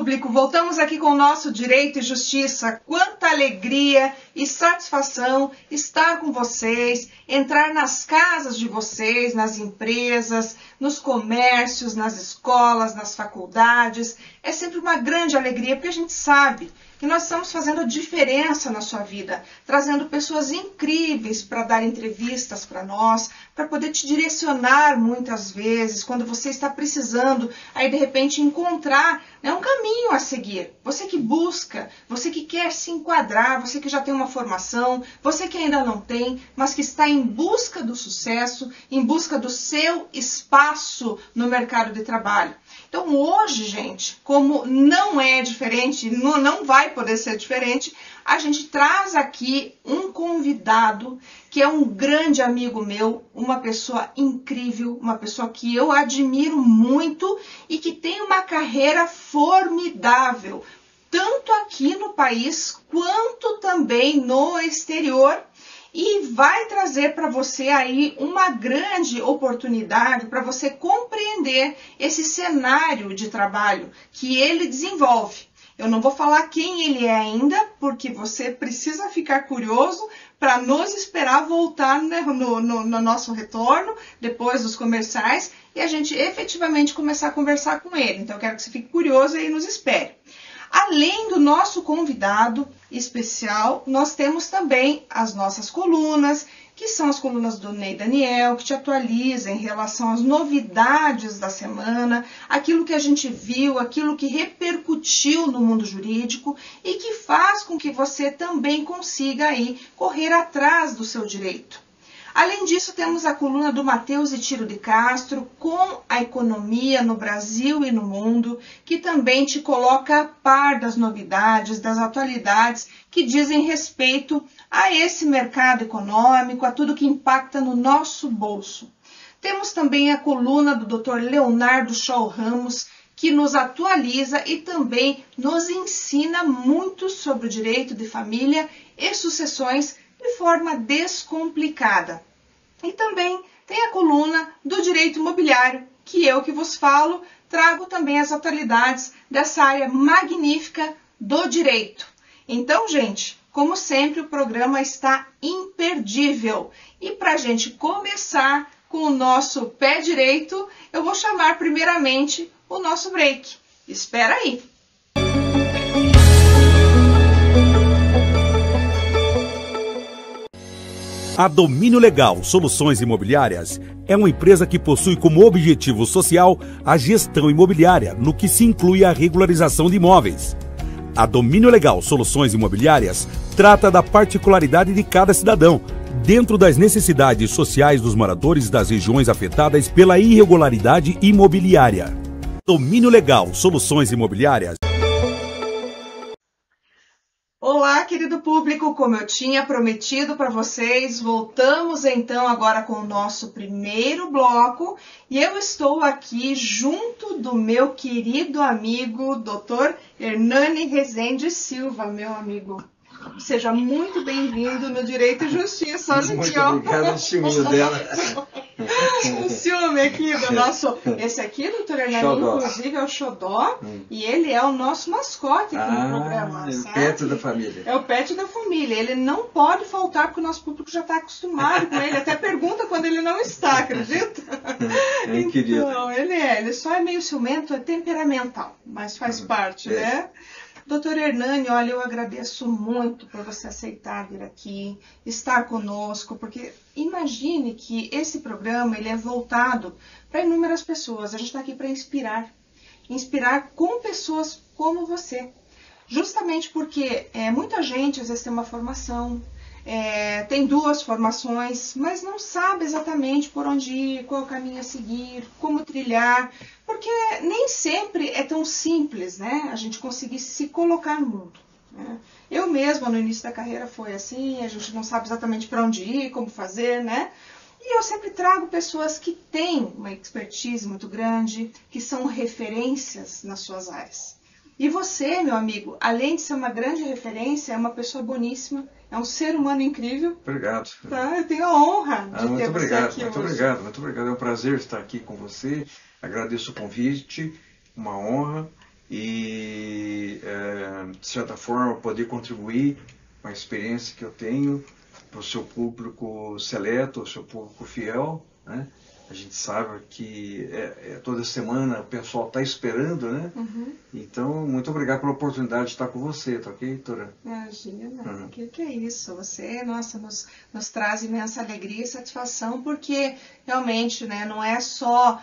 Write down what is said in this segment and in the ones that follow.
público, voltamos aqui com o nosso Direito e Justiça. Quanta alegria e satisfação estar com vocês, entrar nas casas de vocês, nas empresas, nos comércios, nas escolas, nas faculdades. É sempre uma grande alegria, porque a gente sabe que nós estamos fazendo a diferença na sua vida, trazendo pessoas incríveis para dar entrevistas para nós, para poder te direcionar muitas vezes, quando você está precisando, aí de repente encontrar, né, um caminho a seguir. Você que busca, você que quer se enquadrar, você que já tem uma formação, você que ainda não tem, mas que está em busca do sucesso, em busca do seu espaço no mercado de trabalho. Então hoje, gente, como não é diferente, não vai poder ser diferente, a gente traz aqui um convidado que é um grande amigo meu, uma pessoa incrível, uma pessoa que eu admiro muito e que tem uma carreira formidável, tanto aqui no país quanto também no exterior. E vai trazer para você aí uma grande oportunidade para você compreender esse cenário de trabalho que ele desenvolve. Eu não vou falar quem ele é ainda, porque você precisa ficar curioso para nos esperar voltar, né, no nosso retorno, depois dos comerciais, e a gente efetivamente começar a conversar com ele. Então eu quero que você fique curioso e nos espere. Além do nosso convidado especial, nós temos também as nossas colunas, que são as colunas do Ney Daniel, que te atualiza em relação às novidades da semana, aquilo que a gente viu, aquilo que repercutiu no mundo jurídico e que faz com que você também consiga aí correr atrás do seu direito. Além disso, temos a coluna do Matheus e Tiro de Castro com a economia no Brasil e no mundo, que também te coloca a par das novidades, das atualidades que dizem respeito a esse mercado econômico, a tudo que impacta no nosso bolso. Temos também a coluna do Dr. Leonardo Shaw Ramos, que nos atualiza e também nos ensina muito sobre o direito de família e sucessões de forma descomplicada. E também tem a coluna do direito imobiliário, que eu que vos falo, trago também as atualidades dessa área magnífica do direito. Então, gente, como sempre, o programa está imperdível. E para a gente começar com o nosso pé direito, eu vou chamar primeiramente o nosso break. Espera aí! A Domínio Legal Soluções Imobiliárias é uma empresa que possui como objetivo social a gestão imobiliária, no que se inclui a regularização de imóveis. A Domínio Legal Soluções Imobiliárias trata da particularidade de cada cidadão, dentro das necessidades sociais dos moradores das regiões afetadas pela irregularidade imobiliária. Domínio Legal Soluções Imobiliárias. Olá, querido público, como eu tinha prometido para vocês, voltamos então agora com o nosso primeiro bloco e eu estou aqui junto do meu querido amigo, Dr. Hernani Rezende Silva, meu amigo. Seja muito bem-vindo no Direito e Justiça. Olha muito aqui, ó. obrigado, o ciúme dela. O ciúme aqui do nosso... Esse aqui, doutor Hernani, inclusive, é o Xodó. E ele é o nosso mascote aqui no programa. É o sabe? pet da família. É o pet da família. Ele não pode faltar, porque o nosso público já está acostumado com ele. Até pergunta quando ele não está, acredita? É querido. Então, ele só é meio ciumento, é temperamental, mas faz parte, né? Doutor Hernani, olha, eu agradeço muito por você aceitar vir aqui, estar conosco, porque imagine que esse programa ele é voltado para inúmeras pessoas. A gente está aqui para inspirar com pessoas como você. Justamente porque muita gente às vezes tem uma formação, tem duas formações, mas não sabe exatamente por onde ir, qual o caminho a seguir, como trilhar, porque nem sempre é tão simples, né? A gente conseguir se colocar no mundo, né? Eu mesma, no início da carreira, foi assim, a gente não sabe exatamente para onde ir, como fazer, né? E eu sempre trago pessoas que têm uma expertise muito grande, que são referências nas suas áreas. E você, meu amigo, além de ser uma grande referência, é uma pessoa boníssima, é um ser humano incrível. Obrigado. Tá? Eu tenho a honra de ter você aqui muito hoje. obrigado, muito obrigado. É um prazer estar aqui com você. Agradeço o convite, uma honra. e, de certa forma, poder contribuir com a experiência que eu tenho para o seu público seleto, o seu público fiel, né? A gente sabe que toda semana o pessoal está esperando, né? Uhum. Então, muito obrigado pela oportunidade de estar com você, tá ok, doutora? Imagina, que é isso? Você, nossa, nos traz imensa alegria e satisfação, porque realmente, né, não é só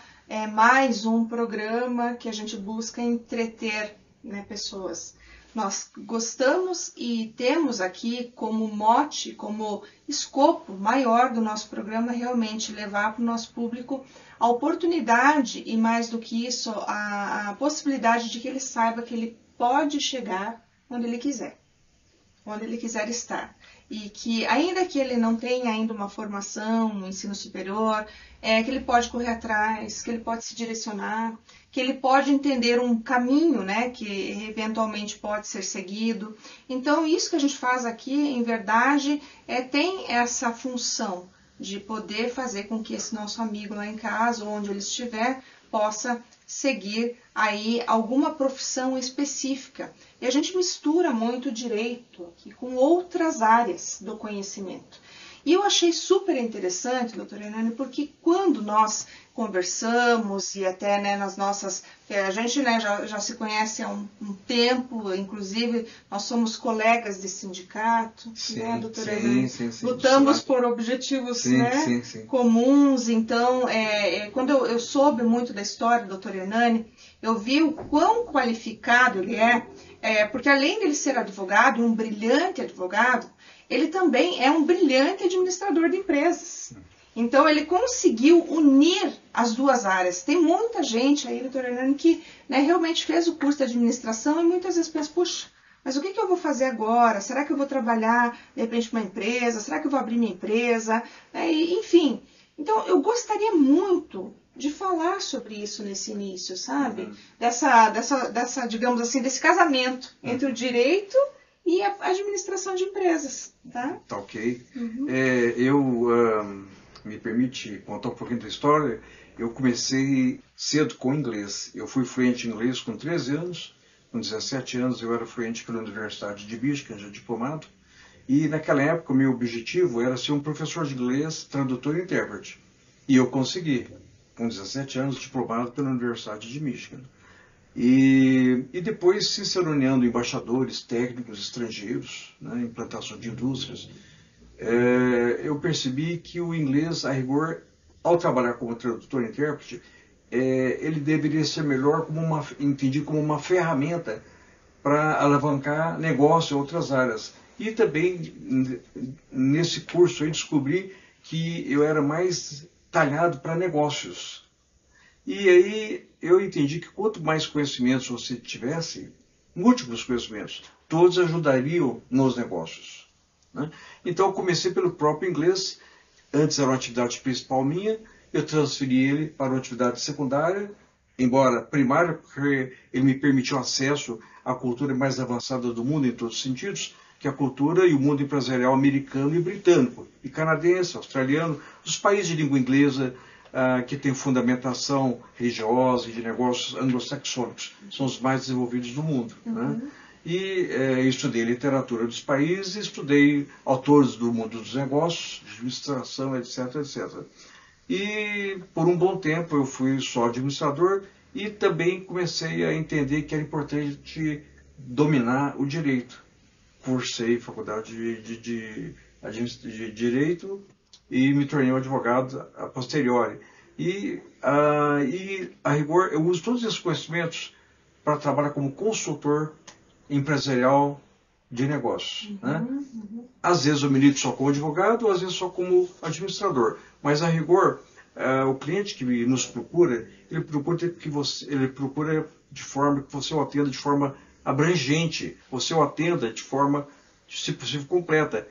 mais um programa que a gente busca entreter, né, pessoas. Nós gostamos e temos aqui como mote, como escopo maior do nosso programa, realmente levar para o nosso público a oportunidade e, mais do que isso, a possibilidade de que ele saiba que ele pode chegar onde ele quiser estar. E que, ainda que ele não tenha ainda uma formação no ensino superior, que ele pode correr atrás, que ele pode se direcionar, que ele pode entender um caminho, né, que eventualmente pode ser seguido. Então, isso que a gente faz aqui, em verdade, tem essa função de poder fazer com que esse nosso amigo lá em casa, ou onde ele estiver, possa seguir aí alguma profissão específica. E a gente mistura muito o direito aqui com outras áreas do conhecimento. E eu achei super interessante, doutora Hernani, porque quando nós conversamos e até, né, nas nossas... A gente, né, já se conhece há um tempo, inclusive nós somos colegas de sindicato, sim, né, doutora Hernani? Sim, lutamos por objetivos, né, comuns. Então, quando eu soube muito da história do doutor Hernani, eu vi o quão qualificado ele porque além de ele ser advogado, um brilhante advogado, ele também é um brilhante administrador de empresas. Então, ele conseguiu unir as duas áreas. Tem muita gente aí, doutor Hernani, que, né, realmente fez o curso de administração e muitas vezes pensa, puxa, mas o que eu vou fazer agora? Será que eu vou trabalhar, de repente, numa empresa? Será que eu vou abrir minha empresa? Enfim, então, eu gostaria muito de falar sobre isso nesse início, sabe? Uhum. Dessa, digamos assim, desse casamento entre o direito e a administração de empresas, tá? Tá ok. Uhum. Me permite contar um pouquinho da história. Eu comecei cedo com inglês. Eu fui fluente em inglês com 13 anos. Com 17 anos eu era fluente pela Universidade de Michigan, já diplomado. E naquela época o meu objetivo era ser um professor de inglês, tradutor e intérprete. E eu consegui, com 17 anos, diplomado pela Universidade de Michigan. E depois se selecionando embaixadores, técnicos estrangeiros, né, implantação de indústrias, eu percebi que o inglês, a rigor, ao trabalhar como tradutor e intérprete, ele deveria ser melhor entendido como uma ferramenta para alavancar negócio em outras áreas. E também, nesse curso, eu descobri que eu era mais talhado para negócios. E aí eu entendi que quanto mais conhecimentos você tivesse, múltiplos conhecimentos, todos ajudariam nos negócios, né? Então eu comecei pelo próprio inglês. Antes era uma atividade principal minha, eu transferi ele para uma atividade secundária, embora primária, porque ele me permitiu acesso à cultura mais avançada do mundo em todos os sentidos, que é a cultura e o mundo empresarial americano e britânico, e canadense, australiano, os países de língua inglesa, que tem fundamentação religiosa e de negócios anglo-saxônicos, são os mais desenvolvidos do mundo. Uhum. Né? E estudei literatura dos países, estudei autores do mundo dos negócios, administração, etc, etc. E por um bom tempo eu fui só administrador e também comecei a entender que era importante dominar o direito. Cursei faculdade de Direito e me tornei um advogado a posteriori. E a rigor, eu uso todos esses conhecimentos para trabalhar como consultor empresarial de negócios. Uhum, né? Uhum. Às vezes eu milito só como advogado, às vezes só como administrador. Mas a rigor, o cliente que nos procura, ele procura de forma que você o atenda de forma abrangente, você o atenda de forma, se possível, completa.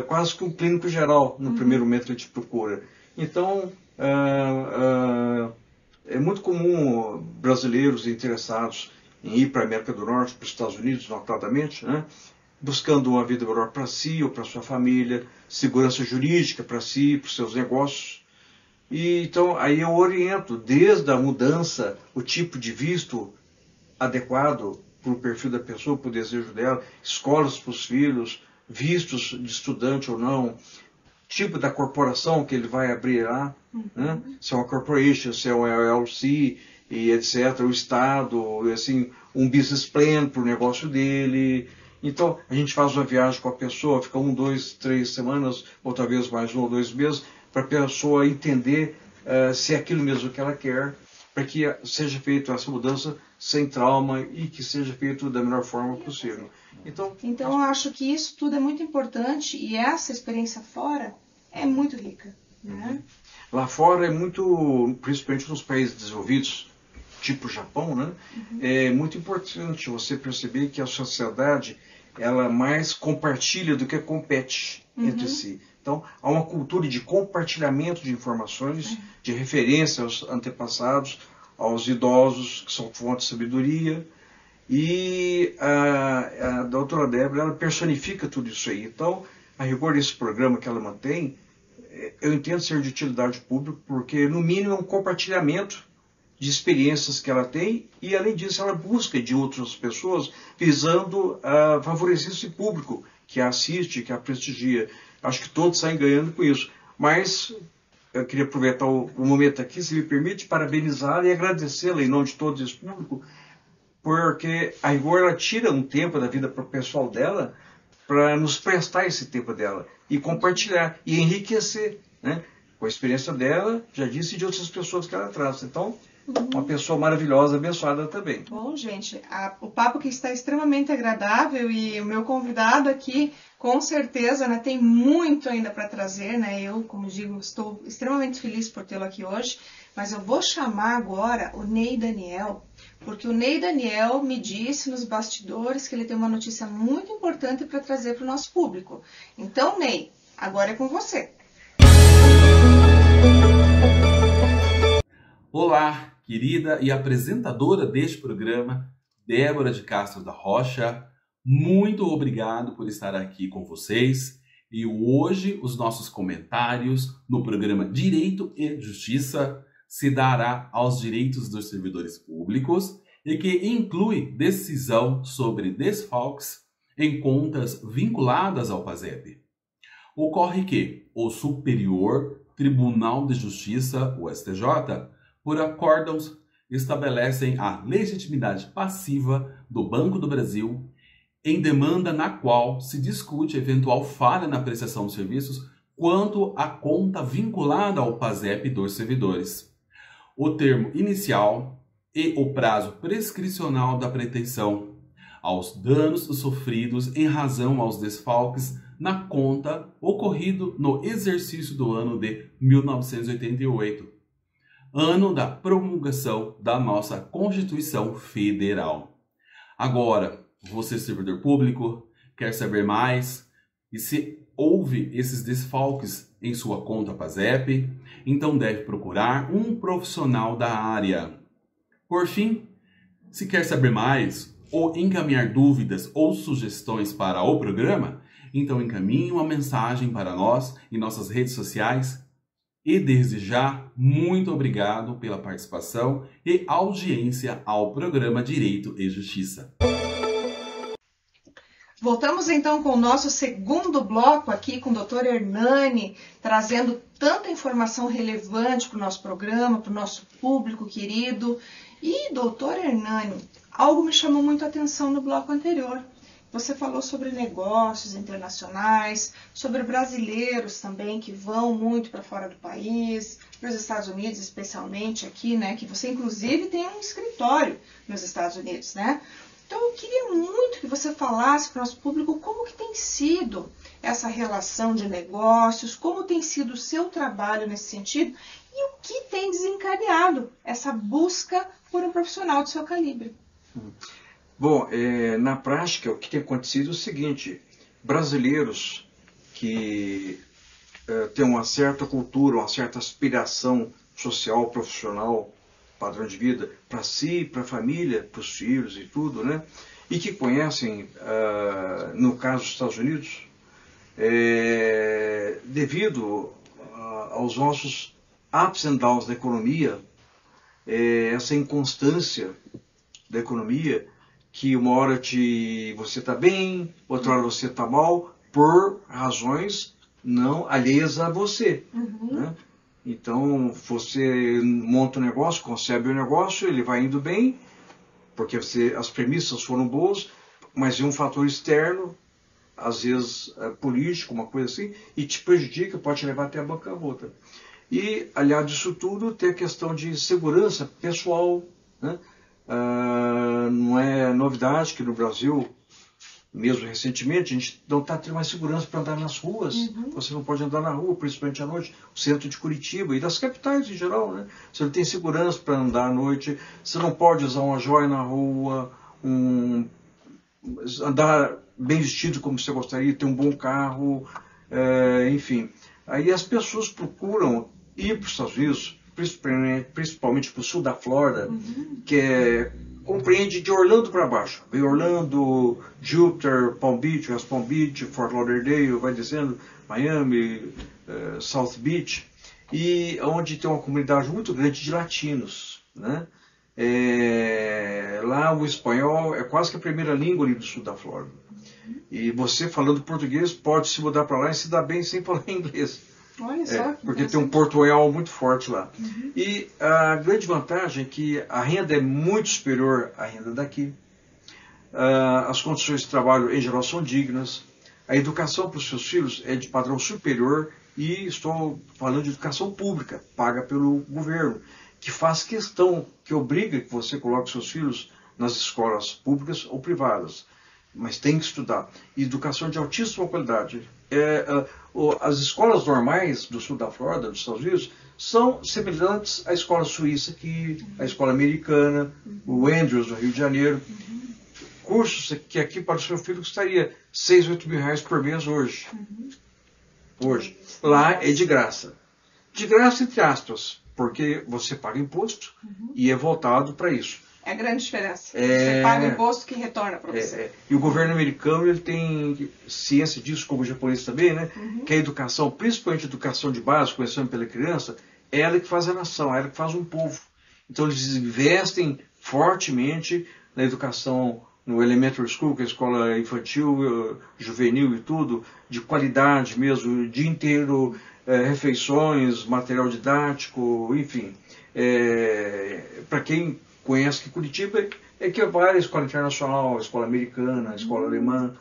Quase que um clínico geral no primeiro momento que ele te procura. Então, é muito comum brasileiros interessados em ir para a América do Norte, para os Estados Unidos, notadamente, né, buscando uma vida melhor para si ou para sua família, segurança jurídica para si, para os seus negócios. E então, aí eu oriento desde a mudança, o tipo de visto, adequado para o perfil da pessoa, para o desejo dela, escolas para os filhos, vistos de estudante ou não, tipo da corporação que ele vai abrir lá, né? Se é uma corporation, se é uma LLC, e etc., o Estado, assim, um business plan para o negócio dele. Então, a gente faz uma viagem com a pessoa, fica 1, 2, 3 semanas, ou talvez mais 1 ou 2 meses, para a pessoa entender se é aquilo mesmo que ela quer, para que seja feita essa mudança sem trauma e que seja feito da melhor forma possível. Então eu acho que isso tudo é muito importante e essa experiência fora é muito rica, né? Lá fora é muito, principalmente nos países desenvolvidos, tipo Japão, né? É muito importante você perceber que a sociedade ela mais compartilha do que compete entre si. Então, há uma cultura de compartilhamento de informações, de referência aos antepassados, aos idosos, que são fontes de sabedoria. E a doutora Débora, ela personifica tudo isso aí. Então, a rigor desse programa que ela mantém, eu entendo ser de utilidade pública, porque, no mínimo, é um compartilhamento de experiências que ela tem e, além disso, ela busca de outras pessoas visando favorecer esse público que a assiste, que a prestigia. Acho que todos saem ganhando com isso. Mas eu queria aproveitar o momento aqui, se me permite, parabenizá-la e agradecê-la em nome de todo esse público, porque a rigor ela tira um tempo da vida pessoal dela para nos prestar esse tempo dela e compartilhar e enriquecer, né? Com a experiência dela, já disse, e de outras pessoas que ela traz. Então, uma pessoa maravilhosa, abençoada também. Bom, gente, o papo que está extremamente agradável e o meu convidado aqui, com certeza, né, tem muito ainda para trazer, né? Eu, como digo, estou extremamente feliz por tê-lo aqui hoje, mas eu vou chamar agora o Ney Daniel, porque o Ney Daniel me disse nos bastidores que ele tem uma notícia muito importante para trazer para o nosso público. Então, Ney, agora é com você. Olá, querida e apresentadora deste programa, Débora de Castro da Rocha. Muito obrigado por estar aqui com vocês. E hoje os nossos comentários no programa Direito e Justiça se dará aos direitos dos servidores públicos e que inclui decisão sobre desfalques em contas vinculadas ao PASEP. Ocorre que o Superior Tribunal de Justiça, o STJ, por acórdãos, estabelecem a legitimidade passiva do Banco do Brasil em demanda na qual se discute eventual falha na prestação de serviços quanto à conta vinculada ao PASEP dos servidores. O termo inicial e o prazo prescricional da pretensão aos danos sofridos em razão aos desfalques na conta ocorrido no exercício do ano de 1988, ano da promulgação da nossa Constituição Federal. Agora, você, servidor público, quer saber mais? E se houve esses desfalques em sua conta PASEP, então deve procurar um profissional da área. Por fim, se quer saber mais ou encaminhar dúvidas ou sugestões para o programa, então encaminhe uma mensagem para nós em nossas redes sociais. E desde já, muito obrigado pela participação e audiência ao programa Direito e Justiça. Voltamos então com o nosso segundo bloco aqui com o Dr. Hernani, trazendo tanta informação relevante para o nosso programa, para o nosso público querido. E, Dr. Hernani, algo me chamou muito a atenção no bloco anterior. Você falou sobre negócios internacionais, sobre brasileiros também que vão muito para fora do país, para os Estados Unidos especialmente aqui, né? Que você inclusive tem um escritório nos Estados Unidos, né? Então eu queria muito que você falasse para o nosso público como que tem sido essa relação de negócios, como tem sido o seu trabalho nesse sentido e o que tem desencadeado essa busca por um profissional de seu calibre. Bom, na prática, o que tem acontecido é o seguinte: brasileiros que têm uma certa cultura, uma certa aspiração social, profissional, padrão de vida, para si, para a família, para os filhos e tudo, né? E que conhecem, no caso dos Estados Unidos, devido aos nossos ups and downs da economia, essa inconstância da economia, que uma hora você está bem, outra hora você está mal, por razões não alheias a você. Né? Então, você monta um negócio, concebe um negócio, ele vai indo bem, porque as premissas foram boas, mas é um fator externo, às vezes político, uma coisa assim, e te prejudica, pode te levar até a bancarrota. E, aliado disso tudo, tem a questão de segurança pessoal. Né? Não é novidade que no Brasil, mesmo recentemente, a gente não está tendo mais segurança para andar nas ruas. Você não pode andar na rua, principalmente à noite. O centro de Curitiba e das capitais em geral, né? Você não tem segurança para andar à noite. Você não pode usar uma joia na rua, andar bem vestido como você gostaria, ter um bom carro, enfim. Aí as pessoas procuram ir para os Estados Unidos, principalmente para o sul da Flórida, que compreende de Orlando para baixo. Vem Orlando, Jupiter, Palm Beach, West Palm Beach, Fort Lauderdale, vai descendo, Miami, South Beach, e onde tem uma comunidade muito grande de latinos. Né? Lá o espanhol é quase que a primeira língua ali do sul da Flórida. E você falando português pode se mudar para lá e se dar bem sem falar inglês. Olha só, porque tem um portunhol muito forte lá. E a grande vantagem é que a renda é muito superior à renda daqui. As condições de trabalho, em geral, são dignas. A educação para os seus filhos é de padrão superior, e estou falando de educação pública, paga pelo governo, que faz questão, que obriga que você coloque seus filhos nas escolas públicas ou privadas. Mas tem que estudar. E educação de altíssima qualidade. As escolas normais do sul da Flórida, dos Estados Unidos, são semelhantes à escola suíça, à escola americana, o Andrews, do Rio de Janeiro. Cursos que aqui para o seu filho custaria 6, 8 mil reais por mês hoje. Hoje. Lá é de graça. De graça, entre aspas, porque você paga imposto e é voltado para isso. É a grande diferença. Você paga o imposto que retorna para você. E o governo americano ele tem ciência disso, como o japonês também, né? Que a educação, principalmente a educação de base, começando pela criança, é ela que faz a nação, é ela que faz um povo. Então eles investem fortemente na educação, no elementary school, que é a escola infantil, juvenil e tudo, de qualidade mesmo, o dia inteiro, refeições, material didático, enfim. Para quem conhece que Curitiba é que vai a escola internacional, a escola americana, a escola alemã.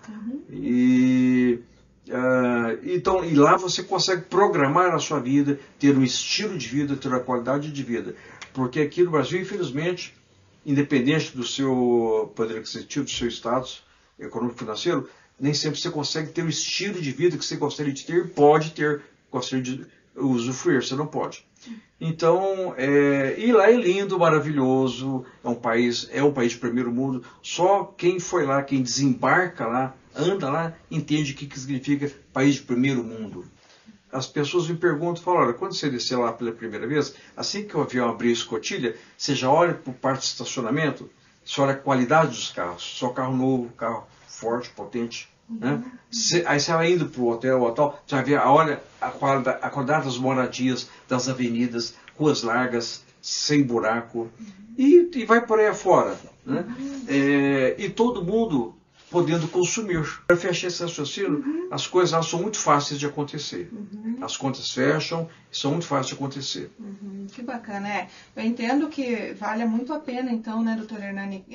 Então, e lá você consegue programar a sua vida, ter um estilo de vida, ter uma qualidade de vida. Porque aqui no Brasil, infelizmente, independente do seu poder aquisitivo, do seu status econômico-financeiro, nem sempre você consegue ter o estilo de vida que você gostaria de ter, pode ter, gostaria de usufruir, você não pode. Então, e lá é lindo, maravilhoso, é um país de primeiro mundo. Só quem foi lá, quem desembarca lá, anda lá, entende o que significa país de primeiro mundo. As pessoas me perguntam, falam, olha, quando você descer lá pela primeira vez, assim que o avião abrir a escotilha, você já olha para o parque de estacionamento, você olha a qualidade dos carros, só carro novo, carro forte, potente. Né? Aí você vai indo para o hotel, você vai ver, olha a qualidade das moradias, das avenidas, ruas largas, sem buraco, e vai por aí afora. Né? E todo mundo podendo consumir. Para fechar esse raciocínio, as coisas elas são muito fáceis de acontecer. As contas fecham e são muito fáceis de acontecer. Que bacana, Eu entendo que vale muito a pena, então, né, doutor Hernani,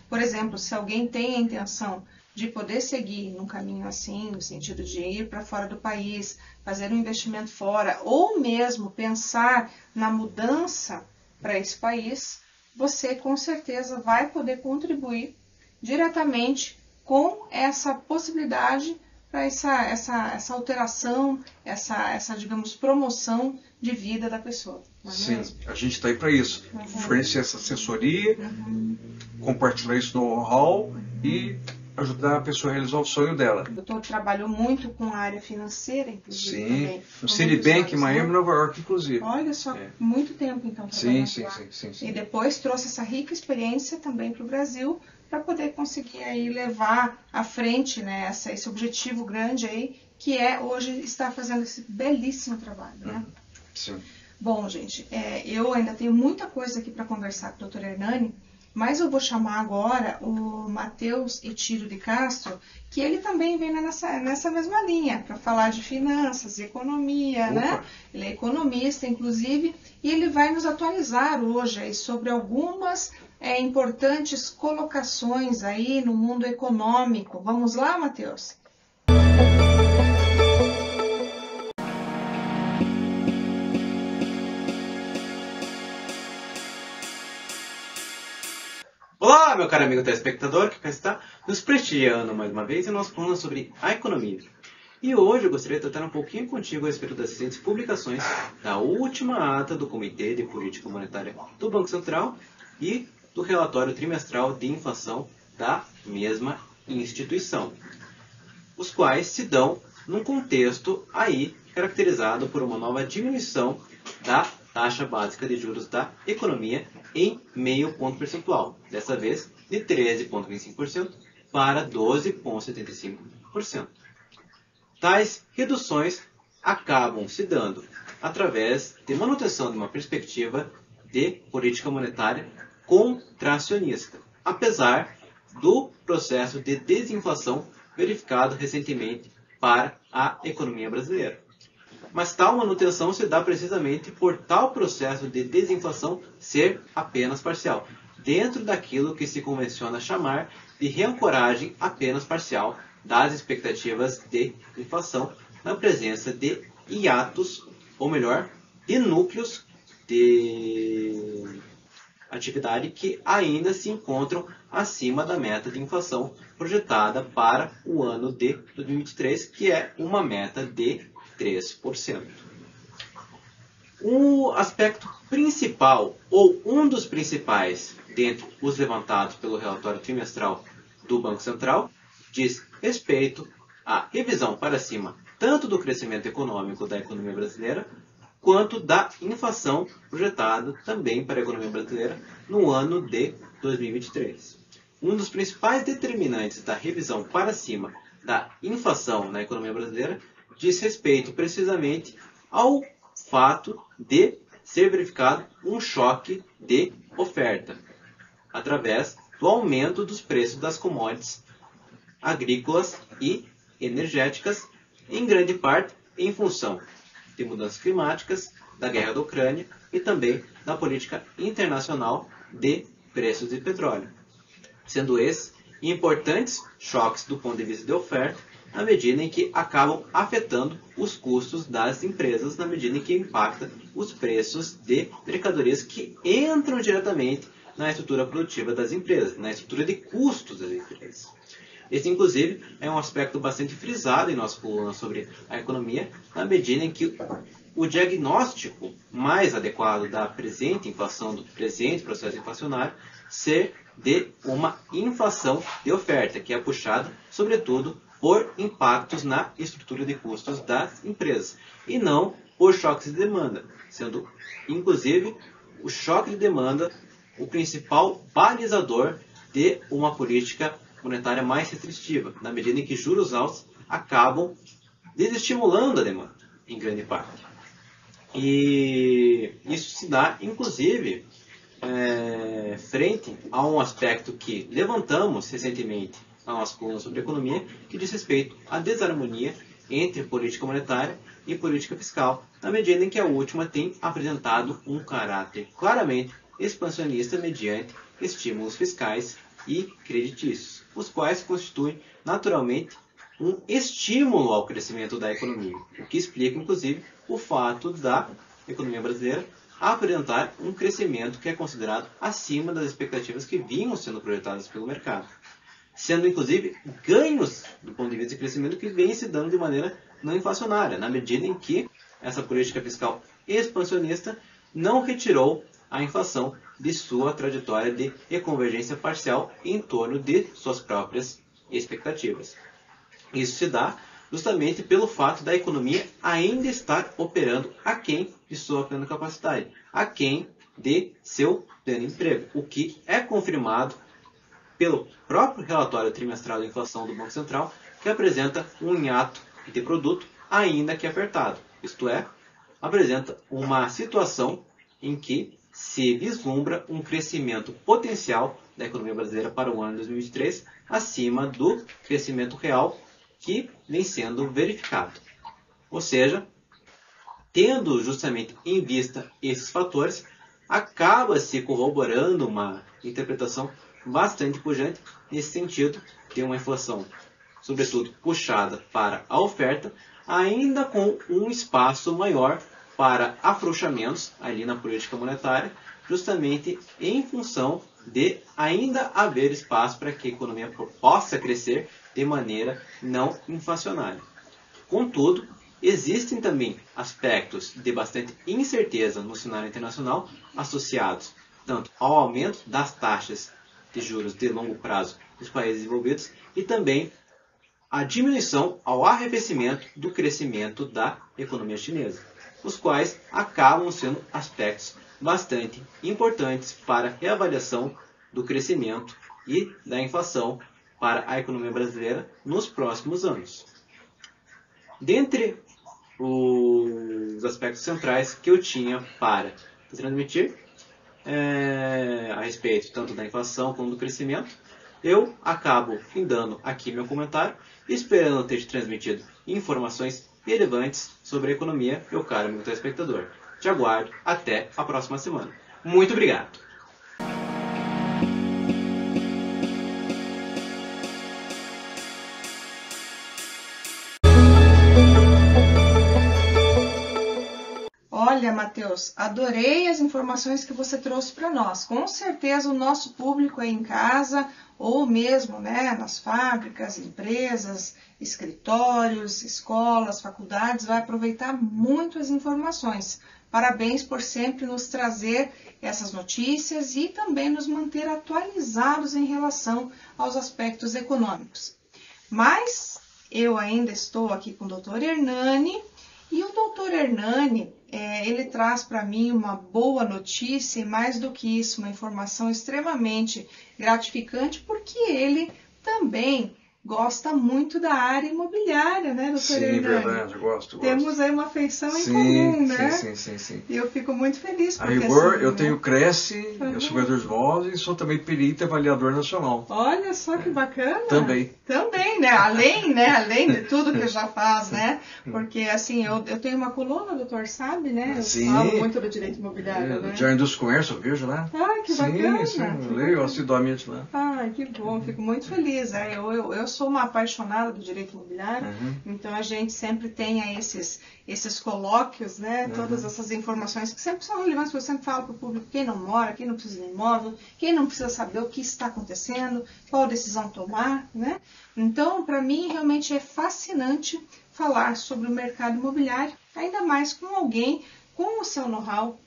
por exemplo, se alguém tem a intenção de poder seguir num caminho assim, no sentido de ir para fora do país, fazer um investimento fora, ou mesmo pensar na mudança para esse país, você com certeza vai poder contribuir diretamente com essa possibilidade para essa alteração, essa, digamos, promoção de vida da pessoa. Sim, a gente está aí para isso. Oferecer essa assessoria, compartilhar isso no know-how e ajudar a pessoa a realizar o sonho dela. O doutor trabalhou muito com a área financeira, inclusive. Sim, também. No Citibank, em Miami, Nova York, inclusive. Olha só, muito tempo então trabalhando sim. E depois trouxe essa rica experiência também para o Brasil, para poder conseguir aí levar à frente, né, esse objetivo grande aí, que é hoje estar fazendo esse belíssimo trabalho, né? Sim. Bom, gente, eu ainda tenho muita coisa aqui para conversar com o Dr. Hernani, Mas eu vou chamar agora o Matheus Etílio de Castro, que ele também vem nessa mesma linha, para falar de finanças, economia, né? Ele é economista, inclusive, e ele vai nos atualizar hoje aí sobre algumas importantes colocações aí no mundo econômico. Vamos lá, Matheus? Olá, meu caro amigo telespectador, que está nos prestigiando mais uma vez em nosso plano sobre a economia. E hoje eu gostaria de tratar um pouquinho contigo a respeito das recentes publicações da última ata do Comitê de Política Monetária do Banco Central e do relatório trimestral de inflação da mesma instituição, os quais se dão num contexto aí caracterizado por uma nova diminuição da taxa básica de juros da economia em meio ponto percentual, dessa vez de 13,25% para 12,75%. Tais reduções acabam se dando através de manutenção de uma perspectiva de política monetária contracionista, apesar do processo de desinflação verificado recentemente para a economia brasileira. Mas tal manutenção se dá precisamente por tal processo de desinflação ser apenas parcial, dentro daquilo que se convenciona chamar de reancoragem apenas parcial das expectativas de inflação na presença de hiatos, ou melhor, de núcleos de atividade que ainda se encontram acima da meta de inflação projetada para o ano de 2023, que é uma meta de 3%. O aspecto principal, ou um dos principais, dentre os levantados pelo relatório trimestral do Banco Central, diz respeito à revisão para cima tanto do crescimento econômico da economia brasileira, quanto da inflação projetada também para a economia brasileira no ano de 2023. Um dos principais determinantes da revisão para cima da inflação na economia brasileira diz respeito precisamente ao fato de ser verificado um choque de oferta, através do aumento dos preços das commodities agrícolas e energéticas, em grande parte em função de mudanças climáticas, da guerra da Ucrânia e também da política internacional de preços de petróleo, sendo esses importantes choques do ponto de vista de oferta, na medida em que acabam afetando os custos das empresas, na medida em que impacta os preços de mercadorias que entram diretamente na estrutura produtiva das empresas, na estrutura de custos das empresas. Esse, inclusive, é um aspecto bastante frisado em nosso plano sobre a economia, na medida em que o diagnóstico mais adequado da presente inflação, do presente processo inflacionário, ser de uma inflação de oferta, que é puxada, sobretudo, por impactos na estrutura de custos das empresas, e não por choques de demanda, sendo, inclusive, o choque de demanda o principal balizador de uma política monetária mais restritiva, na medida em que juros altos acabam desestimulando a demanda, em grande parte. E isso se dá, inclusive, frente a um aspecto que levantamos recentemente na nossa coluna sobre economia, que diz respeito à desarmonia entre política monetária e política fiscal, na medida em que a última tem apresentado um caráter claramente expansionista mediante estímulos fiscais e creditícios, os quais constituem naturalmente um estímulo ao crescimento da economia, o que explica inclusive o fato da economia brasileira apresentar um crescimento que é considerado acima das expectativas que vinham sendo projetadas pelo mercado, sendo inclusive ganhos do ponto de vista de crescimento que vem se dando de maneira não inflacionária, na medida em que essa política fiscal expansionista não retirou a inflação de sua trajetória de reconvergência parcial em torno de suas próprias expectativas. Isso se dá justamente pelo fato da economia ainda estar operando aquém de sua plena capacidade, aquém de seu pleno emprego, o que é confirmado pelo próprio relatório trimestral da inflação do Banco Central, que apresenta um hiato de produto ainda que apertado, isto é, apresenta uma situação em que se vislumbra um crescimento potencial da economia brasileira para o ano de 2023 acima do crescimento real que vem sendo verificado. Ou seja, tendo justamente em vista esses fatores, acaba se corroborando uma interpretação bastante pujante nesse sentido de uma inflação, sobretudo puxada para a oferta, ainda com um espaço maior para afrouxamentos ali na política monetária, justamente em função de ainda haver espaço para que a economia possa crescer de maneira não inflacionária. Contudo, existem também aspectos de bastante incerteza no cenário internacional associados tanto ao aumento das taxas de juros de longo prazo dos países desenvolvidos e também a diminuição ao arrefecimento do crescimento da economia chinesa, os quais acabam sendo aspectos bastante importantes para a reavaliação do crescimento e da inflação para a economia brasileira nos próximos anos. Dentre os aspectos centrais que eu tinha para transmitir a respeito tanto da inflação como do crescimento, eu acabo findando aqui meu comentário, esperando ter te transmitido informações relevantes sobre a economia, meu caro amigo telespectador. Te aguardo até a próxima semana. Muito obrigado! Olha, Matheus, adorei as informações que você trouxe para nós. Com certeza o nosso público aí em casa, ou mesmo nas fábricas, empresas, escritórios, escolas, faculdades, vai aproveitar muito as informações. Parabéns por sempre nos trazer essas notícias e também nos manter atualizados em relação aos aspectos econômicos. Mas eu ainda estou aqui com o Dr. Hernani, e o Dr. Hernani, ele traz para mim uma boa notícia e mais do que isso, uma informação extremamente gratificante, porque ele também gosta muito da área imobiliária, né, doutor Hernani? Sim, verdade, eu gosto. Temos aí uma afeição em comum, né? Sim. E eu fico muito feliz. A rigor, eu tenho Cresce, eu sou corretor de imóveis e sou também perito e avaliador nacional. Olha só que bacana. Também, né? Além de tudo que já faz, né? Porque, assim, eu tenho uma coluna, doutor, sabe, né? Eu falo muito do direito imobiliário, né? Já Indústria e Comércio, eu vejo lá. Ah, que bacana. Sim, eu leio assiduamente lá. Ah, que bom, fico muito feliz. Eu sou uma apaixonada do direito imobiliário, então a gente sempre tem aí esses colóquios, né? Todas essas informações que sempre são relevantes, porque eu sempre falo para o público quem não mora, quem não precisa de imóvel, quem não precisa saber o que está acontecendo, qual decisão tomar, né? Então, para mim, realmente é fascinante falar sobre o mercado imobiliário, ainda mais com alguém com o seu know-how,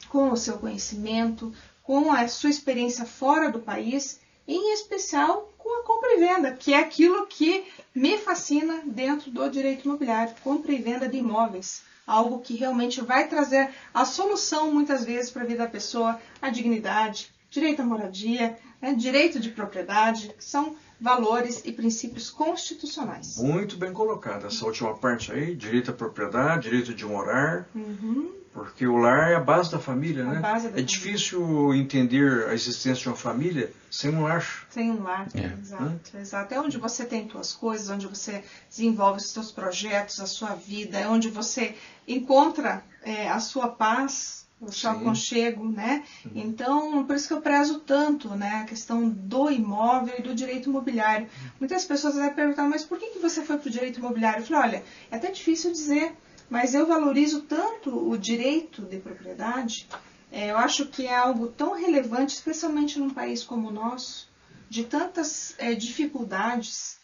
com o seu conhecimento, com a sua experiência fora do país, em especial com a compra e venda, que é aquilo que me fascina dentro do direito imobiliário, compra e venda de imóveis. Algo que realmente vai trazer a solução, muitas vezes, para a vida da pessoa, a dignidade, direito à moradia, direito de propriedade, que são valores e princípios constitucionais. Muito bem colocado essa última parte aí, direito à propriedade, direito de morar, porque o lar é a base da família, né? É difícil entender a existência de uma família sem um lar. Sem um lar, exato. É onde você tem suas coisas, onde você desenvolve os seus projetos, a sua vida, é onde você encontra a sua paz, o seu aconchego, né? Então, por isso que eu prezo tanto, né, a questão do imóvel e do direito imobiliário. Muitas pessoas até perguntam, mas por que você foi para o direito imobiliário? Eu falei, olha, é até difícil dizer, mas eu valorizo tanto o direito de propriedade, eu acho que é algo tão relevante, especialmente num país como o nosso, de tantas dificuldades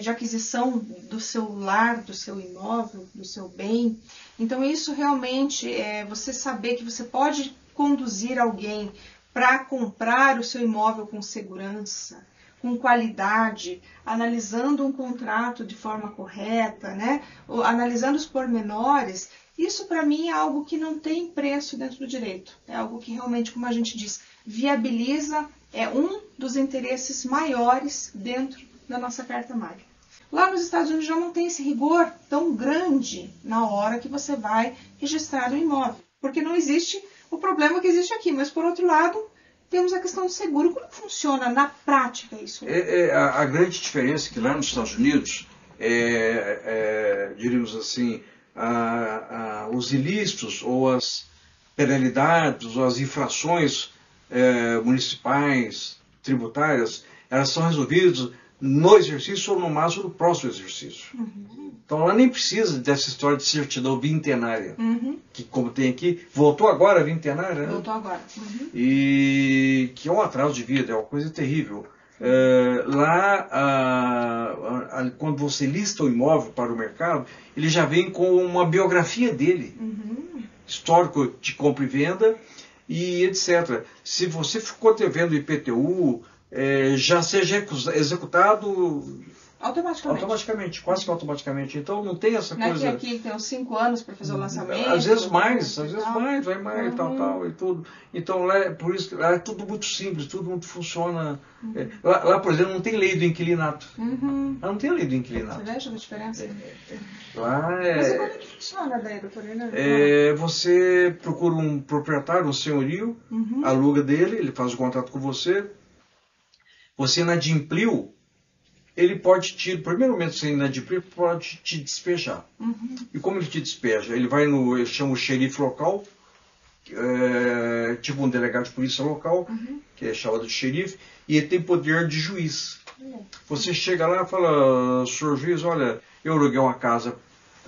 de aquisição do seu lar, do seu imóvel, do seu bem. Então isso realmente é você saber que você pode conduzir alguém para comprar o seu imóvel com segurança, com qualidade, analisando um contrato de forma correta, né? Analisando os pormenores. Isso para mim é algo que não tem preço dentro do direito. É algo que realmente, como a gente diz, viabiliza um dos interesses maiores dentro da nossa carta magna. Lá nos Estados Unidos já não tem esse rigor tão grande na hora que você vai registrar o imóvel, porque não existe o problema que existe aqui, mas por outro lado, temos a questão do seguro. Como funciona na prática isso? A grande diferença é que lá nos Estados Unidos, diríamos assim, os ilícitos ou as penalidades ou as infrações municipais, tributárias, elas são resolvidas no exercício ou no máximo no próximo exercício. Então ela nem precisa dessa história de certidão vintenária, que como tem aqui, voltou agora a vintenária, né? Voltou agora. E que é um atraso de vida, é uma coisa terrível. Lá, quando você lista o imóvel para o mercado, ele já vem com uma biografia dele, histórico de compra e venda e etc. Se você ficou devendo IPTU, já seja executado automaticamente, quase que automaticamente. Então não tem essa coisa. Não é que aqui tem uns 5 anos para fazer o lançamento. Às vezes mais, vai mais, tal, e tudo. Então lá, por isso, lá é tudo muito simples, tudo muito funciona. Lá, por exemplo, não tem lei do inquilinato. Lá não tem lei do inquilinato. Você veja a diferença? Lá Mas como é que funciona daí, doutora? Você procura um proprietário, um senhorio, aluga dele, ele faz o contrato com você. Você inadimpliu, ele pode no primeiro momento que você inadimpliu, pode te despejar. E como ele te despeja? Ele vai ele chama o xerife local, tipo um delegado de polícia local, que é chamado de xerife, e ele tem poder de juiz. Você chega lá e fala, senhor juiz, olha, eu aluguei uma casa,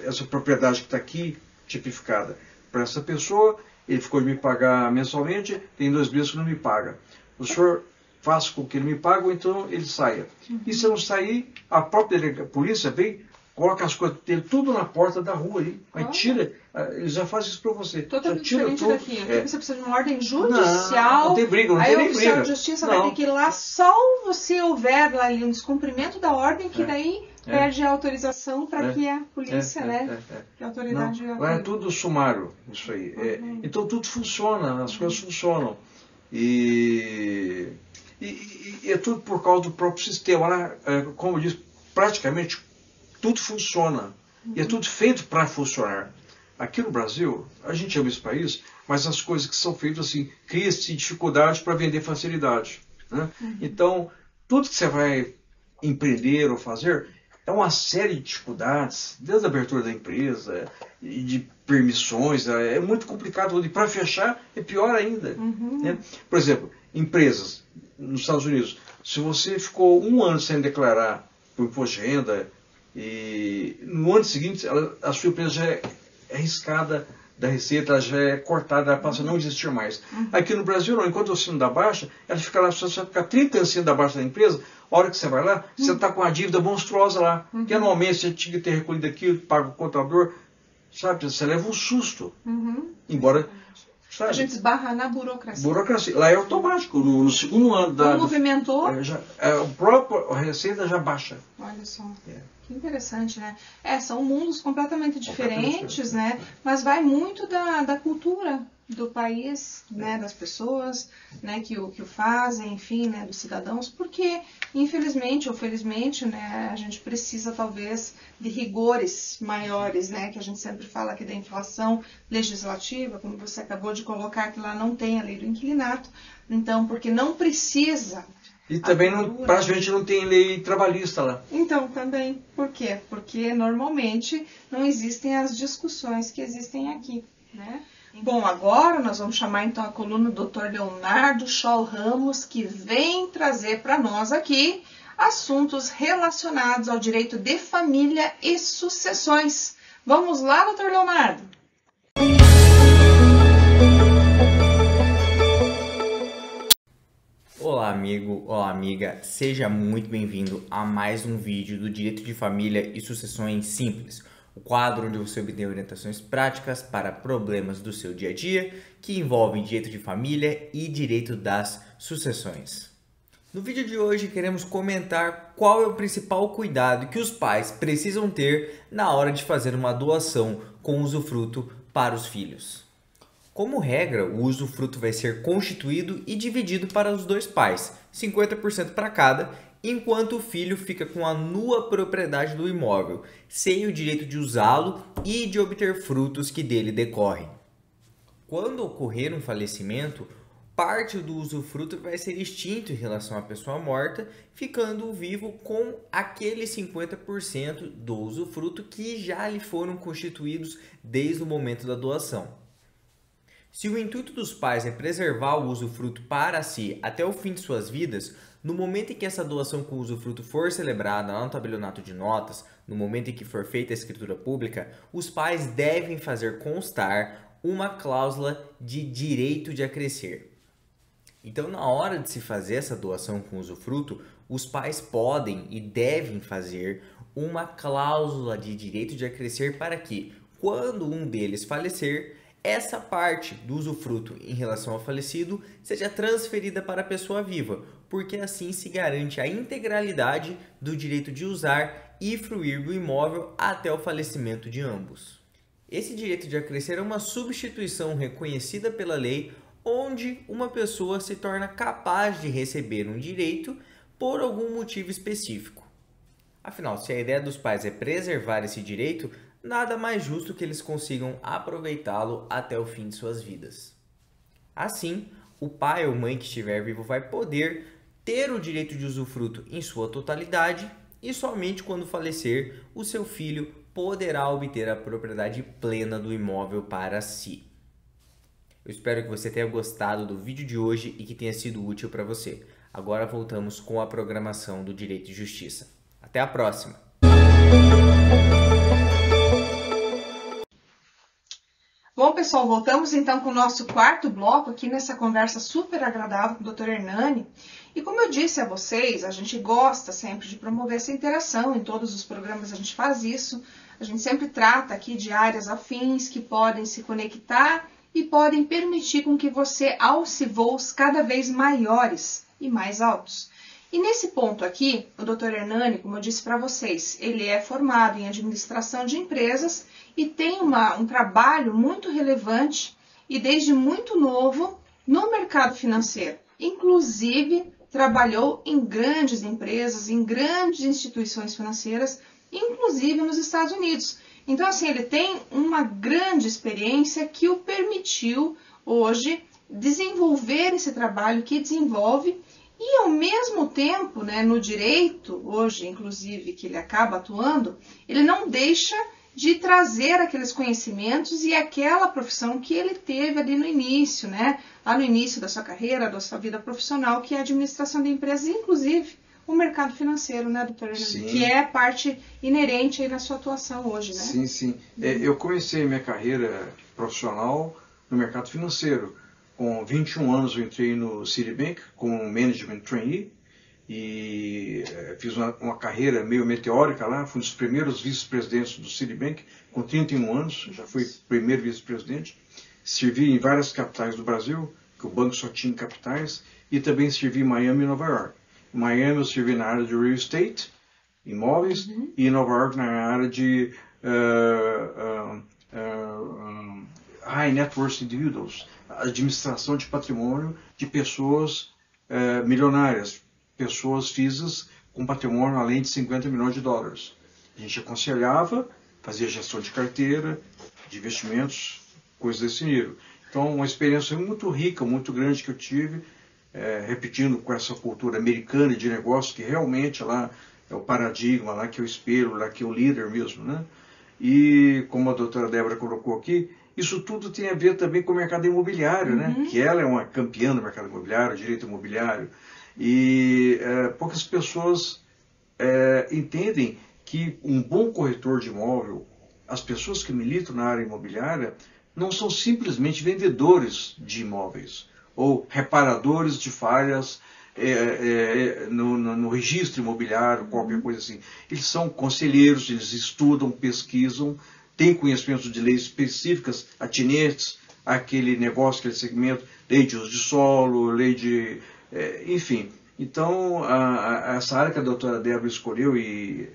essa propriedade que está aqui, tipificada, para essa pessoa, ele ficou de me pagar mensalmente, tem 2 meses que não me paga. O senhor faça com que ele me pague, ou então ele saia. E se não sair, a própria polícia vem, coloca as coisas dele tudo na porta da rua aí, aí tira, eles já fazem isso para você. Totalmente tira diferente tudo. daqui. Aqui você precisa de uma ordem judicial. Não tem briga, não aí tem o nem oficial briga. de justiça vai ter que ir lá só se houver lá ali um descumprimento da ordem, que daí perde a autorização para que a polícia, que a autoridade... Lá é tudo sumário, isso aí. Então tudo funciona, as coisas funcionam. E é tudo por causa do próprio sistema. Lá, como eu disse, praticamente tudo funciona. E é tudo feito para funcionar. Aqui no Brasil, a gente ama esse país, mas as coisas que são feitas assim, cria-se dificuldade para vender facilidade. Né? Então, tudo que você vai empreender ou fazer é uma série de dificuldades, desde a abertura da empresa, e de permissões, é muito complicado. E para fechar, é pior ainda. Né? Por exemplo, empresas nos Estados Unidos, se você ficou 1 ano sem declarar o imposto de renda, e no ano seguinte a sua empresa já é arriscada da receita, ela já é cortada, ela passa a não existir mais. Aqui no Brasil, não, enquanto você não dá baixa, ela fica lá, você vai ficar 30 anos sem dar baixa da empresa, a hora que você vai lá, você está com uma dívida monstruosa lá, que anualmente você tinha que ter recolhido aquilo, paga o contador, sabe, você leva um susto. Embora... Sabe? A gente esbarra na burocracia. Lá é automático. No segundo ano da... movimentou? O próprio Receita já baixa. Olha só. Que interessante, né? São mundos completamente diferentes, né? Mas vai muito da cultura do país, né? Das pessoas, né? Que o fazem, enfim, né? Dos cidadãos, porque infelizmente ou felizmente, né? A gente precisa talvez de rigores maiores, né? Que a gente sempre fala aqui da inflação legislativa, como você acabou de colocar, que lá não tem a lei do inquilinato, então porque não precisa. E também praticamente não tem lei trabalhista lá. Então, também. Por quê? Porque normalmente não existem as discussões que existem aqui, né? Bom, agora nós vamos chamar então a coluna do Dr. Leonardo Scholl Ramos, que vem trazer para nós aqui assuntos relacionados ao direito de família e sucessões. Vamos lá, Dr. Leonardo? Olá amigo, olá amiga, seja muito bem-vindo a mais um vídeo do Direito de Família e Sucessões Simples, o quadro onde você obtém orientações práticas para problemas do seu dia a dia que envolvem direito de família e direito das sucessões. No vídeo de hoje queremos comentar qual é o principal cuidado que os pais precisam ter na hora de fazer uma doação com usufruto para os filhos. Como regra, o usufruto vai ser constituído e dividido para os 2 pais, 50% para cada, enquanto o filho fica com a nua propriedade do imóvel, sem o direito de usá-lo e de obter frutos que dele decorrem. Quando ocorrer um falecimento, parte do usufruto vai ser extinto em relação à pessoa morta, ficando vivo com aqueles 50% do usufruto que já lhe foram constituídos desde o momento da doação. Se o intuito dos pais é preservar o usufruto para si até o fim de suas vidas, no momento em que essa doação com usufruto for celebrada lá no tabelionato de notas, no momento em que for feita a escritura pública, os pais devem fazer constar uma cláusula de direito de acrescer. Então, na hora de se fazer essa doação com usufruto, os pais podem e devem fazer uma cláusula de direito de acrescer para que, quando um deles falecer, essa parte do usufruto em relação ao falecido seja transferida para a pessoa viva, porque assim se garante a integralidade do direito de usar e fruir do imóvel até o falecimento de ambos. Esse direito de acrescer é uma substituição reconhecida pela lei, onde uma pessoa se torna capaz de receber um direito por algum motivo específico. Afinal, se a ideia dos pais é preservar esse direito, nada mais justo que eles consigam aproveitá-lo até o fim de suas vidas. Assim, o pai ou mãe que estiver vivo vai poder ter o direito de usufruto em sua totalidade e somente quando falecer, o seu filho poderá obter a propriedade plena do imóvel para si. Eu espero que você tenha gostado do vídeo de hoje e que tenha sido útil para você. Agora voltamos com a programação do Direito e Justiça. Até a próxima! Bom, pessoal, voltamos então com o nosso quarto bloco aqui nessa conversa super agradável com o Dr. Hernani. E como eu disse a vocês, a gente gosta sempre de promover essa interação, em todos os programas a gente faz isso. A gente sempre trata aqui de áreas afins que podem se conectar e podem permitir com que você alce voos cada vez maiores e mais altos. E nesse ponto aqui, o Dr. Hernani, como eu disse para vocês, ele é formado em administração de empresas e tem um trabalho muito relevante e desde muito novo no mercado financeiro. Inclusive, trabalhou em grandes empresas, em grandes instituições financeiras, inclusive nos Estados Unidos. Então, assim, ele tem uma grande experiência que o permitiu hoje desenvolver esse trabalho que desenvolve e, ao mesmo tempo, né, no direito, hoje, inclusive, que ele acaba atuando, ele não deixa de trazer aqueles conhecimentos e aquela profissão que ele teve ali no início, né, lá no início da sua carreira, da sua vida profissional, que é a administração de empresas, inclusive o mercado financeiro, né, doutor Hernani? Que é parte inerente aí na sua atuação hoje, né? Sim, sim. Eu comecei minha carreira profissional no mercado financeiro. Com 21 anos eu entrei no Citibank como Management Trainee e fiz uma carreira meio meteórica lá. Fui um dos primeiros vice-presidentes do Citibank com 31 anos, já fui primeiro vice-presidente. Servi em várias capitais do Brasil, que o banco só tinha capitais, e também servi em Miami e Nova York. Em Miami eu servi na área de real estate, imóveis, e em Nova York na área de high net worth individuals, administração de patrimônio de pessoas milionárias, pessoas físicas com patrimônio além de 50 milhões de dólares. A gente aconselhava, fazia gestão de carteira, de investimentos, coisas desse nível. Então, uma experiência muito rica, muito grande que eu tive, repetindo com essa cultura americana de negócio, que realmente lá é o paradigma, lá que é o espelho, lá que é o líder mesmo, né? E, como a doutora Débora colocou aqui, isso tudo tem a ver também com o mercado imobiliário, né? Que ela é uma campeã do mercado imobiliário, direito imobiliário. E poucas pessoas entendem que um bom corretor de imóvel, as pessoas que militam na área imobiliária, não são simplesmente vendedores de imóveis ou reparadores de falhas no registro imobiliário, qualquer coisa assim. Eles são conselheiros, eles estudam, pesquisam, têm conhecimentos de leis específicas atinentes àquele negócio, aquele segmento, lei de uso de solo, lei de... enfim. Então, essa área que a doutora Débora escolheu e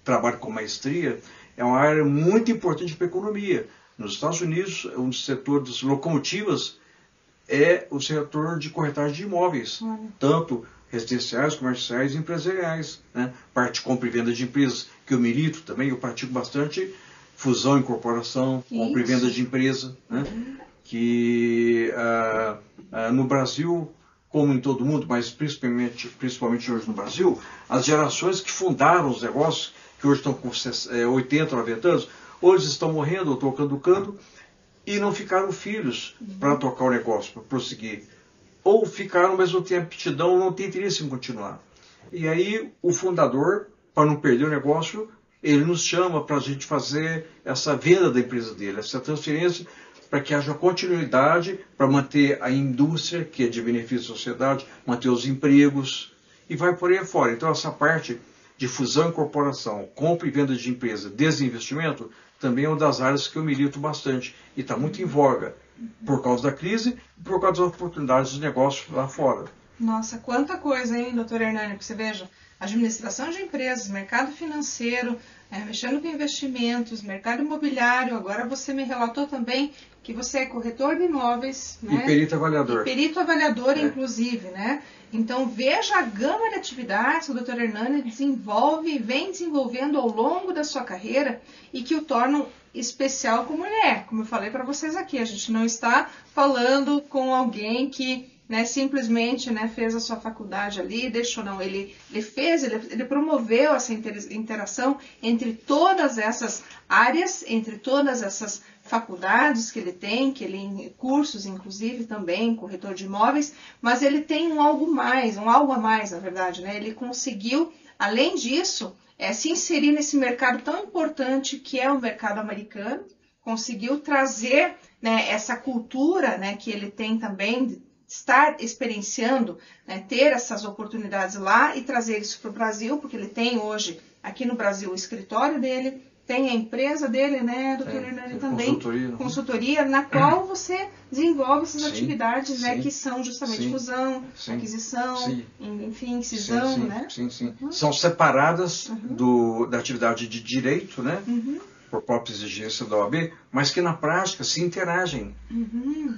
trabalha com maestria é uma área muito importante para a economia. Nos Estados Unidos, um dos setores locomotivas é o setor de corretagem de imóveis, tanto residenciais, comerciais e empresariais, né? Parte de compra e venda de empresas, que eu milito também, eu pratico bastante fusão e incorporação, compra e venda de empresa, né? que no Brasil, como em todo mundo, mas principalmente hoje no Brasil, as gerações que fundaram os negócios, que hoje estão com 80, 90 anos, hoje estão morrendo ou estão caducando e não ficaram filhos para tocar o negócio, para prosseguir. Ou ficaram, mas não têm aptidão, não têm interesse em continuar. E aí o fundador, para não perder o negócio, ele nos chama para a gente fazer essa venda da empresa dele, essa transferência, para que haja continuidade, para manter a indústria, que é de benefício à sociedade, manter os empregos, e vai por aí afora. Então essa parte de fusão e incorporação, compra e venda de empresa, desinvestimento, também é uma das áreas que eu milito bastante, e está muito em voga, por causa da crise e por causa das oportunidades de negócio lá fora. Nossa, quanta coisa, hein, doutor Hernani, que você veja. Administração de empresas, mercado financeiro, mexendo com investimentos, mercado imobiliário. Agora você me relatou também que você é corretor de imóveis, né? E perito avaliador. E perito avaliador, inclusive, né? Então veja a gama de atividades que o Dr. Hernani desenvolve e vem desenvolvendo ao longo da sua carreira e que o tornam especial como ele é. Como eu falei para vocês aqui, a gente não está falando com alguém que simplesmente fez a sua faculdade ali, deixou não, ele promoveu essa interação entre todas essas áreas, entre todas essas faculdades que ele tem, cursos inclusive também, corretor de imóveis, mas ele tem um algo a mais, na verdade, ele conseguiu, além disso, se inserir nesse mercado tão importante que é o mercado americano, conseguiu trazer essa cultura que ele tem também, estar experienciando, ter essas oportunidades lá e trazer isso para o Brasil, porque ele tem hoje, aqui no Brasil, o escritório dele, tem a empresa dele, doutor Hernani, também, consultoria, na qual você desenvolve essas atividades, que são justamente fusão, aquisição, enfim, cisão, Sim. São separadas da atividade de direito, por própria exigência da OAB, mas que na prática se interagem.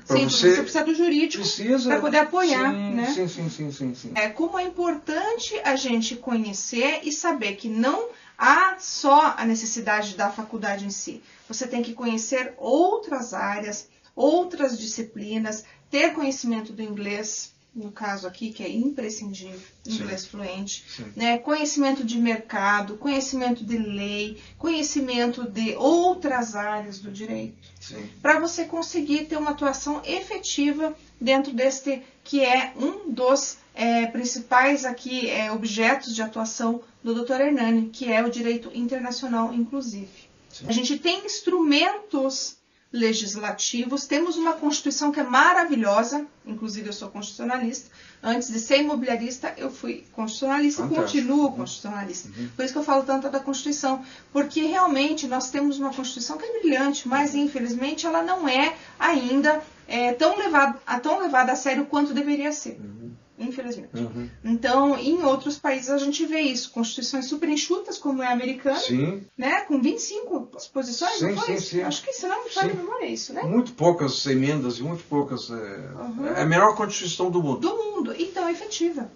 Você precisa do jurídico para poder apoiar. Sim. Como é importante a gente conhecer e saber que não há só a necessidade da faculdade em si. Você tem que conhecer outras áreas, outras disciplinas, ter conhecimento do inglês, no caso aqui, que é imprescindível, inglês fluente, conhecimento de mercado, conhecimento de lei, conhecimento de outras áreas do direito, para você conseguir ter uma atuação efetiva dentro deste que é um dos principais aqui objetos de atuação do Dr. Hernani, que é o direito internacional, inclusive. A gente tem instrumentos legislativos, temos uma Constituição que é maravilhosa, inclusive eu sou constitucionalista, antes de ser imobiliarista eu fui constitucionalista e continuo constitucionalista, por isso que eu falo tanto da Constituição, porque realmente nós temos uma Constituição que é brilhante, mas infelizmente ela não é ainda tão levada a sério quanto deveria ser. Infelizmente. Então, em outros países a gente vê isso, constituições super enxutas, como é a americana, com 25 disposições, não foi isso? Acho que, se não me falha a memória, é isso, Muito poucas emendas e muito poucas... É a melhor constituição do mundo. Do mundo, e tão efetiva.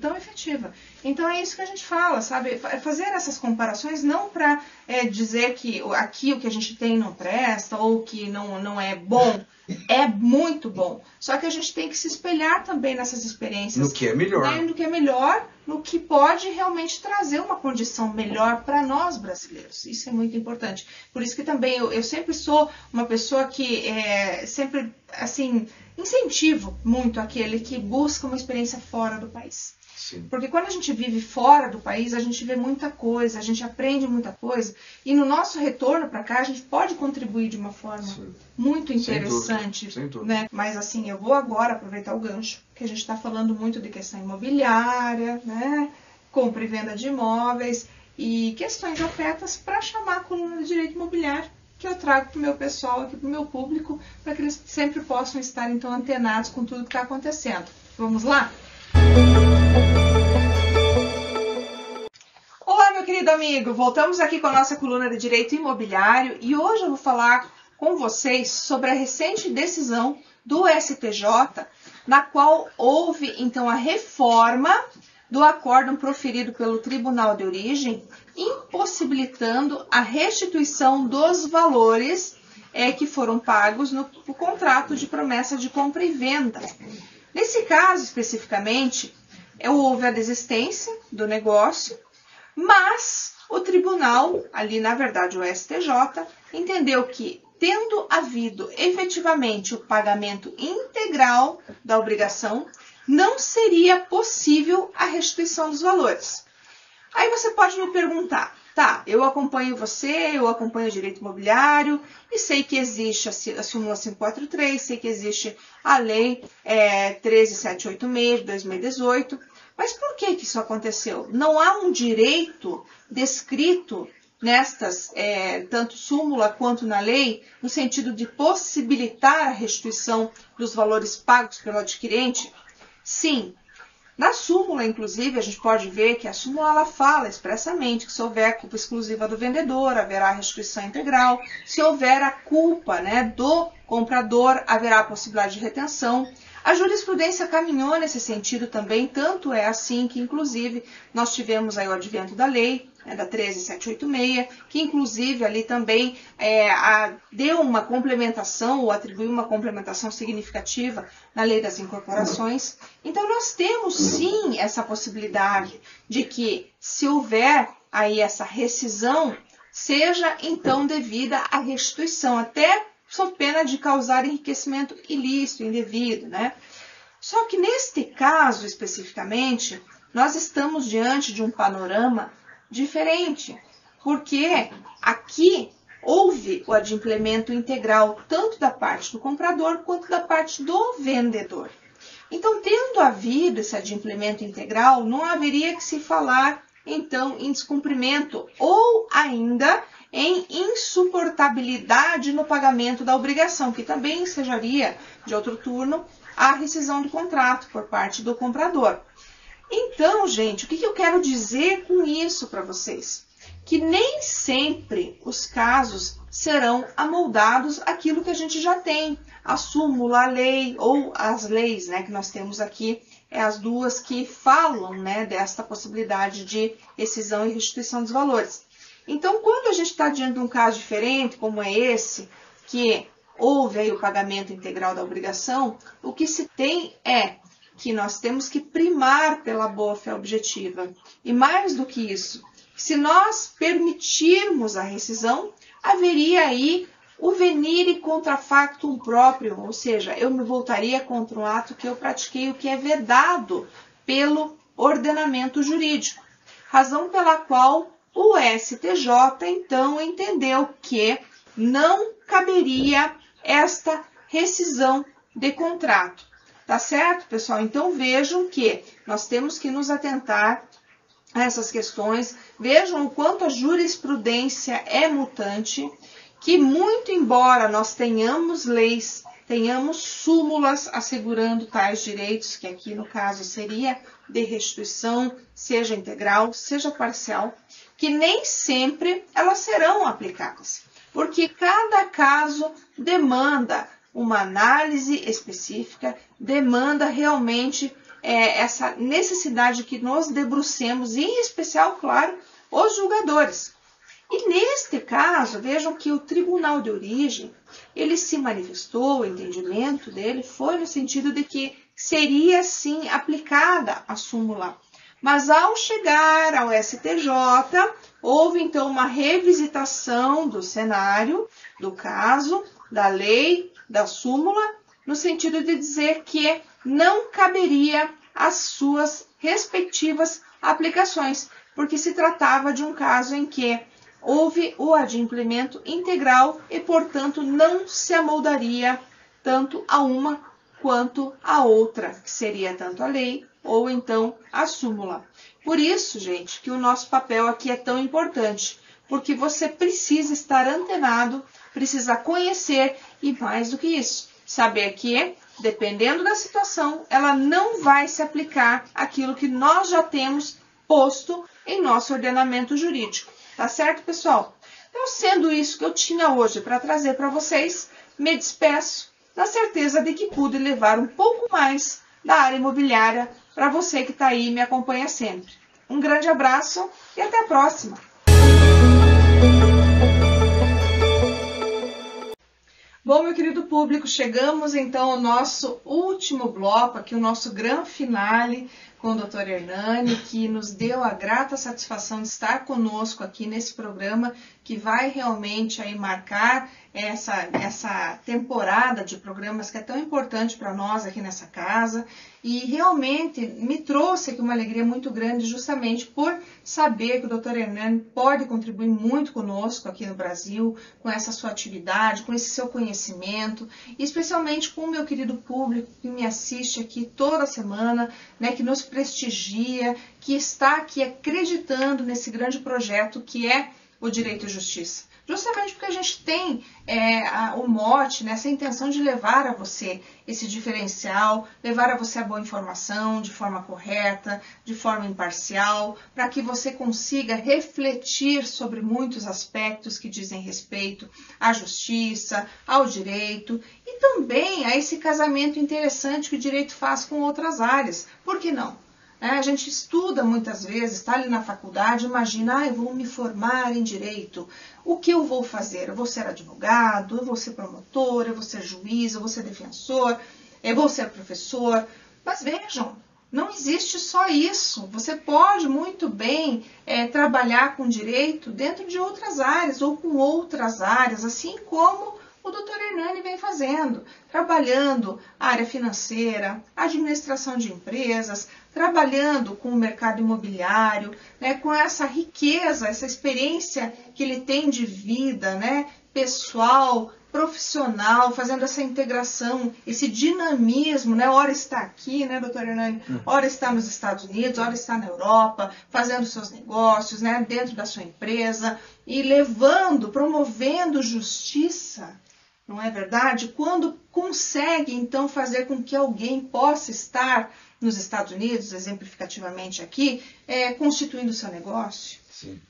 Tão efetiva. Então é isso que a gente fala, sabe? Fazer essas comparações não para dizer que aqui o que a gente tem não presta, ou que não é bom. É muito bom. Só que a gente tem que se espelhar também nessas experiências. No que é melhor. No que é melhor, no que pode realmente trazer uma condição melhor para nós brasileiros. Isso é muito importante. Por isso que também eu sempre sou uma pessoa que sempre, assim, incentivo muito aquele que busca uma experiência fora do país. Porque quando a gente vive fora do país, a gente vê muita coisa, a gente aprende muita coisa, e no nosso retorno para cá, a gente pode contribuir de uma forma muito interessante. Sem dúvida. Mas assim, eu vou agora aproveitar o gancho, que a gente está falando muito de questão imobiliária, compra e venda de imóveis, e questões afetas para chamar a coluna de direito imobiliário, que eu trago para o meu pessoal, aqui para o meu público, para que eles sempre possam estar então antenados com tudo que está acontecendo. Vamos lá? Olá, meu querido amigo, voltamos aqui com a nossa coluna de Direito Imobiliário e hoje eu vou falar com vocês sobre a recente decisão do STJ, na qual houve então a reforma do acórdão proferido pelo Tribunal de Origem, impossibilitando a restituição dos valores que foram pagos no contrato de promessa de compra e venda. Nesse caso, especificamente, houve a desistência do negócio, mas o tribunal, ali na verdade o STJ, entendeu que, tendo havido efetivamente o pagamento integral da obrigação, não seria possível a restituição dos valores. Aí você pode me perguntar, tá, eu acompanho você, eu acompanho o direito imobiliário e sei que existe a súmula 543, sei que existe a lei 13786 de 2018, mas por que isso aconteceu? Não há um direito descrito nestas, tanto súmula quanto na lei, no sentido de possibilitar a restituição dos valores pagos pelo adquirente? Sim. Na súmula, inclusive, a gente pode ver que a súmula ela fala expressamente que se houver culpa exclusiva do vendedor, haverá restituição integral. Se houver a culpa, do comprador, haverá a possibilidade de retenção. A jurisprudência caminhou nesse sentido também, tanto é assim que, inclusive, nós tivemos aí o advento da lei, da 13786, que inclusive ali também deu uma complementação, ou atribuiu uma complementação significativa na lei das incorporações. Então, nós temos sim essa possibilidade de que, se houver aí essa rescisão, seja então devida a restituição, até sob pena de causar enriquecimento ilícito, indevido, Só que neste caso, especificamente, nós estamos diante de um panorama diferente, porque aqui houve o adimplemento integral, tanto da parte do comprador quanto da parte do vendedor. Então, tendo havido esse adimplemento integral, não haveria que se falar, então, em descumprimento ou ainda em insuportabilidade no pagamento da obrigação, que também ensejaria, de outro turno, a rescisão do contrato por parte do comprador. Então, gente, o que eu quero dizer com isso para vocês? Que nem sempre os casos serão amoldados àquilo que a gente já tem. A súmula, a lei ou as leis que nós temos aqui, as duas que falam desta possibilidade de rescisão e restituição dos valores. Então, quando a gente está diante de um caso diferente, como é esse, que houve aí o pagamento integral da obrigação, o que se tem é que nós temos que primar pela boa-fé objetiva. E mais do que isso, se nós permitirmos a rescisão, haveria aí o venire contra factum próprio, ou seja, eu me voltaria contra um ato que eu pratiquei, o que é vedado pelo ordenamento jurídico. Razão pela qual o STJ, então, entendeu que não caberia esta rescisão de contrato. Tá certo, pessoal? Então, vejam que nós temos que nos atentar a essas questões. Vejam o quanto a jurisprudência é mutante, que muito embora nós tenhamos leis, tenhamos súmulas assegurando tais direitos, que aqui no caso seria de restituição, seja integral, seja parcial, que nem sempre elas serão aplicadas, porque cada caso demanda uma análise específica, demanda realmente essa necessidade que nos debrucemos, e em especial, claro, os julgadores. E neste caso, vejam que o tribunal de origem, ele se manifestou, o entendimento dele foi no sentido de que seria sim aplicada a súmula. Mas ao chegar ao STJ, houve então uma revisitação do cenário, do caso, da lei, da súmula, no sentido de dizer que não caberia as suas respectivas aplicações, porque se tratava de um caso em que houve o adimplemento integral e, portanto, não se amoldaria tanto a uma quanto a outra, que seria tanto a lei ou então a súmula. Por isso, gente, que o nosso papel aqui é tão importante, porque você precisa estar antenado, precisa conhecer e, mais do que isso, saber que, dependendo da situação, ela não vai se aplicar aquilo que nós já temos posto em nosso ordenamento jurídico. Tá certo, pessoal? Então, sendo isso que eu tinha hoje para trazer para vocês, me despeço na certeza de que pude levar um pouco mais da área imobiliária para você que está aí e me acompanha sempre. Um grande abraço e até a próxima! meu querido público, chegamos então ao nosso último bloco, aqui o nosso grande finale com o Dr. Hernani, que nos deu a grata satisfação de estar conosco aqui nesse programa, que vai realmente aí marcar essa temporada de programas que é tão importante para nós aqui nessa casa, e realmente me trouxe aqui uma alegria muito grande justamente por saber que o Dr. Hernani pode contribuir muito conosco aqui no Brasil, com essa sua atividade, com esse seu conhecimento, e especialmente com o meu querido público que me assiste aqui toda semana, né, que nos prestigia, que está aqui acreditando nesse grande projeto que é o Direito e Justiça. Justamente porque a gente tem o mote, né, essa intenção de levar a você esse diferencial, levar a você a boa informação de forma correta, de forma imparcial, para que você consiga refletir sobre muitos aspectos que dizem respeito à justiça, ao direito e também a esse casamento interessante que o direito faz com outras áreas. Por que não? A gente estuda muitas vezes, está ali na faculdade, imagina, eu vou me formar em direito. O que eu vou fazer? Eu vou ser advogado, eu vou ser promotor, eu vou ser juiz, eu vou ser defensor, eu vou ser professor. Mas vejam, não existe só isso. Você pode muito bem trabalhar com direito dentro de outras áreas ou com outras áreas, assim como o Dr. Hernani vem fazendo, trabalhando a área financeira, administração de empresas, trabalhando com o mercado imobiliário, né, com essa riqueza, essa experiência que ele tem de vida, né, pessoal, profissional, fazendo essa integração, esse dinamismo, né, ora está aqui, né, Dr. Hernani, ora está nos Estados Unidos, ora está na Europa, fazendo seus negócios, né, dentro da sua empresa e promovendo justiça. Não é verdade? Quando consegue, então, fazer com que alguém possa estar nos Estados Unidos, exemplificativamente aqui, constituindo seu negócio,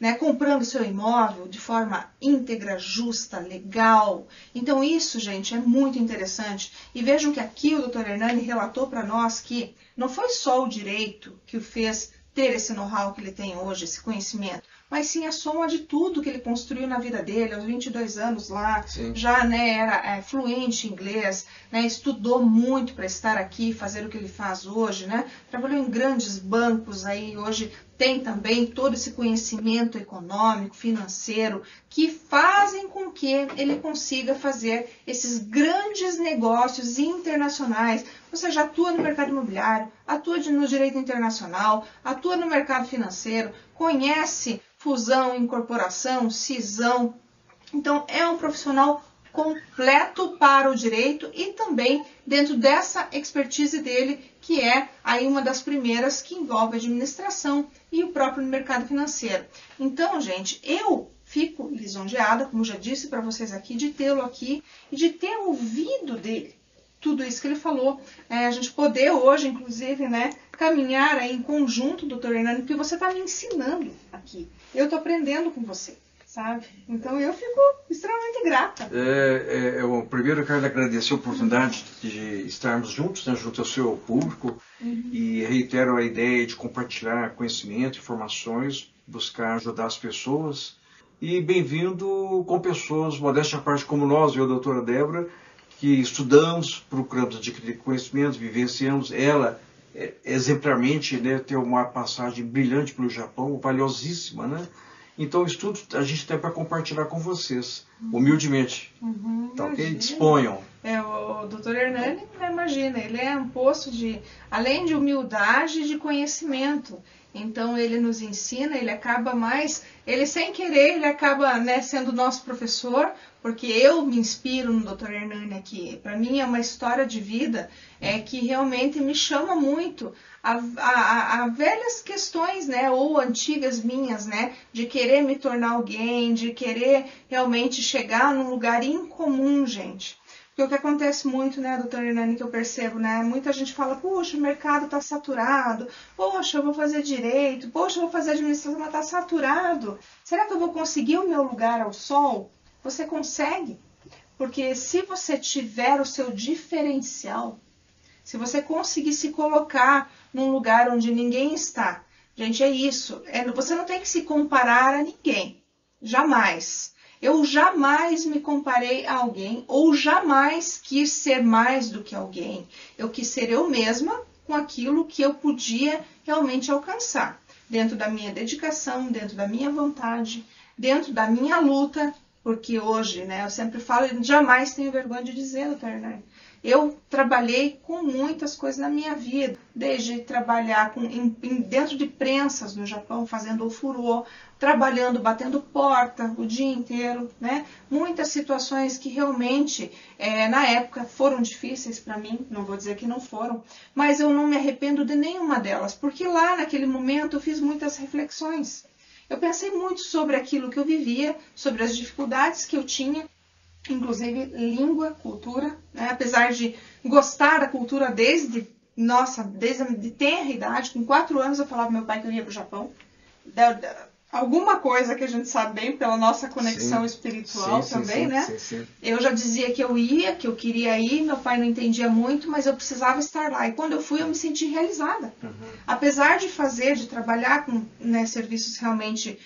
né, comprando seu imóvel de forma íntegra, justa, legal. Então, isso, gente, é muito interessante. E vejam que aqui o Dr. Hernani relatou para nós que não foi só o direito que o fez ter esse know-how que ele tem hoje, esse conhecimento, mas sim a soma de tudo que ele construiu na vida dele, aos 22 anos lá, já, né, era fluente em inglês, né, estudou muito para estar aqui, fazer o que ele faz hoje, né, trabalhou em grandes bancos, aí hoje tem também todo esse conhecimento econômico, financeiro, que fazem com que ele consiga fazer esses grandes negócios internacionais. Ou seja, atua no mercado imobiliário, atua no direito internacional, atua no mercado financeiro, conhece fusão, incorporação, cisão. Então, é um profissional completo para o direito e também dentro dessa expertise dele, que é aí uma das primeiras que envolve a administração e o próprio mercado financeiro. Então, gente, eu fico lisonjeada, como já disse para vocês aqui, de tê-lo aqui e de ter ouvido dele tudo isso que ele falou. A gente poder hoje, inclusive, né, caminhar aí em conjunto, Dr. Hernani, porque você está me ensinando aqui. Eu estou aprendendo com você, sabe? Então eu fico extremamente grata. Primeiro eu quero agradecer a oportunidade de estarmos juntos, né, junto ao seu público, e reitero a ideia de compartilhar conhecimento, informações, buscar ajudar as pessoas. E bem-vindo com pessoas, modéstia à parte, como nós, eu e a doutora Débora, que estudamos, procuramos adquirir conhecimentos, vivenciamos. Ela, exemplarmente, né, tem uma passagem brilhante pelo Japão, valiosíssima, né? Então, o estudo a gente tem para compartilhar com vocês, humildemente. Tá, ok? Disponham. O Dr. Hernani, imagina, ele é um poço além de humildade, de conhecimento. Então, ele nos ensina, ele sem querer, ele acaba, né, sendo nosso professor, porque eu me inspiro no Dr. Hernani aqui. Para mim é uma história de vida que realmente me chama muito a velhas questões, né, ou antigas minhas, né, de querer me tornar alguém, de querer realmente chegar num lugar incomum, gente. Porque o que acontece muito, né, doutor Hernani, que eu percebo, né, muita gente fala, poxa, o mercado está saturado, poxa, eu vou fazer direito, poxa, eu vou fazer administração, mas está saturado. Será que eu vou conseguir o meu lugar ao sol? Você consegue, porque se você tiver o seu diferencial, se você conseguir se colocar num lugar onde ninguém está, gente, é isso, você não tem que se comparar a ninguém, jamais. Eu jamais me comparei a alguém ou jamais quis ser mais do que alguém. Eu quis ser eu mesma com aquilo que eu podia realmente alcançar. Dentro da minha dedicação, dentro da minha vontade, dentro da minha luta. Porque hoje, né, eu sempre falo, eu jamais tenho vergonha de dizer, doutora Hernani. Eu trabalhei com muitas coisas na minha vida, desde trabalhar dentro de prensas no Japão, fazendo ofurô, trabalhando, batendo porta o dia inteiro, né? Muitas situações que realmente, na época, foram difíceis para mim, não vou dizer que não foram, mas eu não me arrependo de nenhuma delas, porque lá naquele momento eu fiz muitas reflexões. Eu pensei muito sobre aquilo que eu vivia, sobre as dificuldades que eu tinha, inclusive língua, cultura, né? Apesar de gostar da cultura desde tenra idade, com 4 anos eu falava pro meu pai que eu ia para o Japão. Alguma coisa que a gente sabe bem pela nossa conexão espiritual também, né? Sim. Eu já dizia que eu ia, que eu queria ir, meu pai não entendia muito, mas eu precisava estar lá. E quando eu fui, eu me senti realizada. Apesar de trabalhar com, né, serviços realmente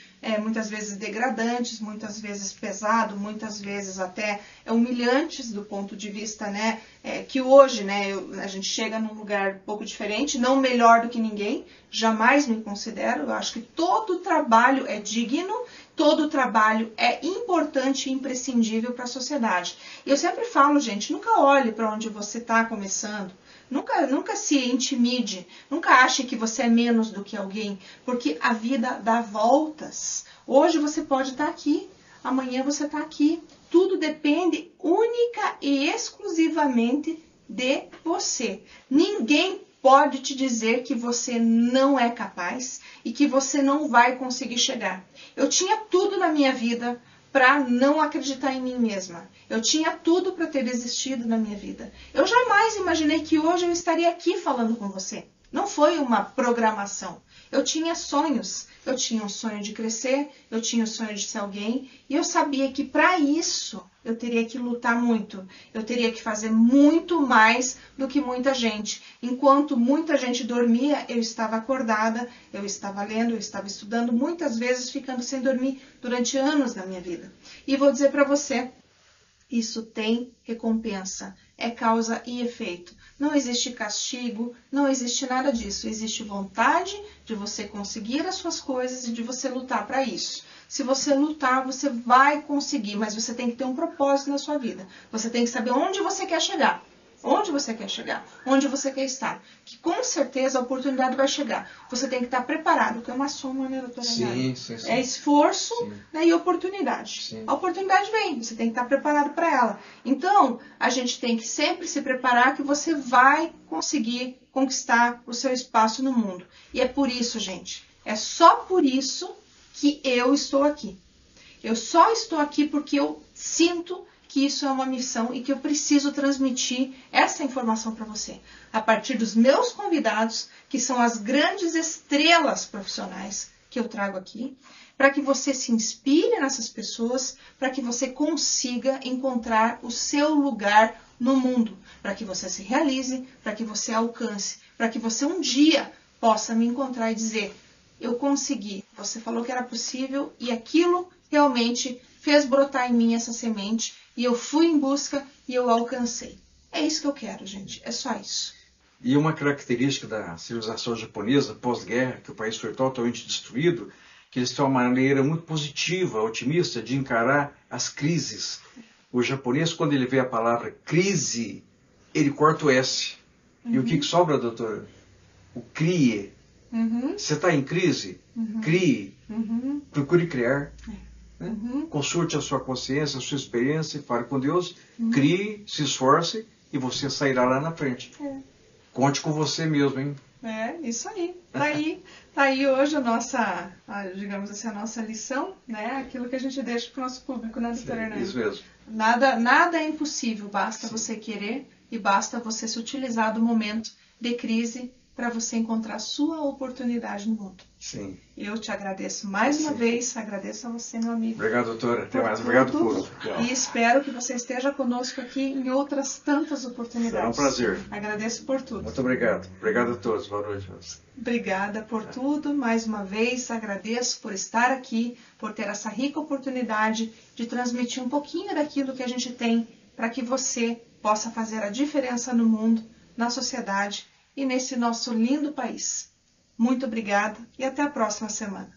muitas vezes degradantes, muitas vezes pesado, muitas vezes até humilhantes do ponto de vista, né, que hoje, né, a gente chega num lugar um pouco diferente, não melhor do que ninguém, jamais me considero, eu acho que todo trabalho é digno, todo trabalho é importante e imprescindível para a sociedade. E eu sempre falo, gente, nunca olhe para onde você está começando. Nunca se intimide, nunca ache que você é menos do que alguém, porque a vida dá voltas. Hoje você pode estar aqui, amanhã você está aqui. Tudo depende única e exclusivamente de você. Ninguém pode te dizer que você não é capaz e que você não vai conseguir chegar. Eu tinha tudo na minha vida para não acreditar em mim mesma. Eu tinha tudo para ter desistido na minha vida. Eu jamais imaginei que hoje eu estaria aqui falando com você. Não foi uma programação. Eu tinha sonhos. Eu tinha um sonho de crescer, eu tinha o sonho de ser alguém, e eu sabia que para isso eu teria que lutar muito. Eu teria que fazer muito mais do que muita gente. Enquanto muita gente dormia, eu estava acordada, eu estava lendo, eu estava estudando, muitas vezes ficando sem dormir durante anos na minha vida. E vou dizer para você, isso tem recompensa, é causa e efeito. Não existe castigo, não existe nada disso. Existe vontade de você conseguir as suas coisas e de você lutar para isso. Se você lutar, você vai conseguir, mas você tem que ter um propósito na sua vida. Você tem que saber onde você quer chegar. Onde você quer chegar, onde você quer estar. Que com certeza a oportunidade vai chegar. Você tem que estar preparado, que é uma soma, né, doutora? Sim. É esforço, né, e oportunidade. Sim. A oportunidade vem, você tem que estar preparado para ela. Então, a gente tem que sempre se preparar que você vai conseguir conquistar o seu espaço no mundo. E é por isso, gente, é só por isso que eu estou aqui. Eu só estou aqui porque eu sinto que isso é uma missão e que eu preciso transmitir essa informação para você. A partir dos meus convidados, que são as grandes estrelas profissionais que eu trago aqui, para que você se inspire nessas pessoas, para que você consiga encontrar o seu lugar no mundo, para que você se realize, para que você alcance, para que você um dia possa me encontrar e dizer, eu consegui, você falou que era possível e aquilo realmente fez brotar em mim essa semente e eu fui em busca e eu alcancei. É isso que eu quero, gente. É só isso. E uma característica da civilização japonesa pós-guerra, que o país foi totalmente destruído, que eles têm uma maneira muito positiva, otimista, de encarar as crises. O japonês, quando ele vê a palavra crise, ele corta o S. E o que sobra, doutora? O crie. Você está em crise? Crie. Procure criar. Consulte a sua consciência, a sua experiência, fale com Deus, crie, se esforce e você sairá lá na frente. Conte com você mesmo, hein? É, isso aí. Tá aí hoje digamos assim, a nossa lição, né? Aquilo que a gente deixa para o nosso público, né, doutora Hernani? Isso mesmo. Nada é impossível, basta você querer e basta você se utilizar do momento de crise para você encontrar a sua oportunidade no mundo. Sim. Eu te agradeço mais uma vez, agradeço a você, meu amigo. Obrigado, doutora. Até mais. Obrigado, público. E espero que você esteja conosco aqui em outras tantas oportunidades. Será um prazer. Agradeço por tudo. Muito obrigado. Obrigado a todos. Boa noite. Obrigada por tudo. Mais uma vez, agradeço por estar aqui, por ter essa rica oportunidade de transmitir um pouquinho daquilo que a gente tem para que você possa fazer a diferença no mundo, na sociedade e nesse nosso lindo país. Muito obrigada e até a próxima semana.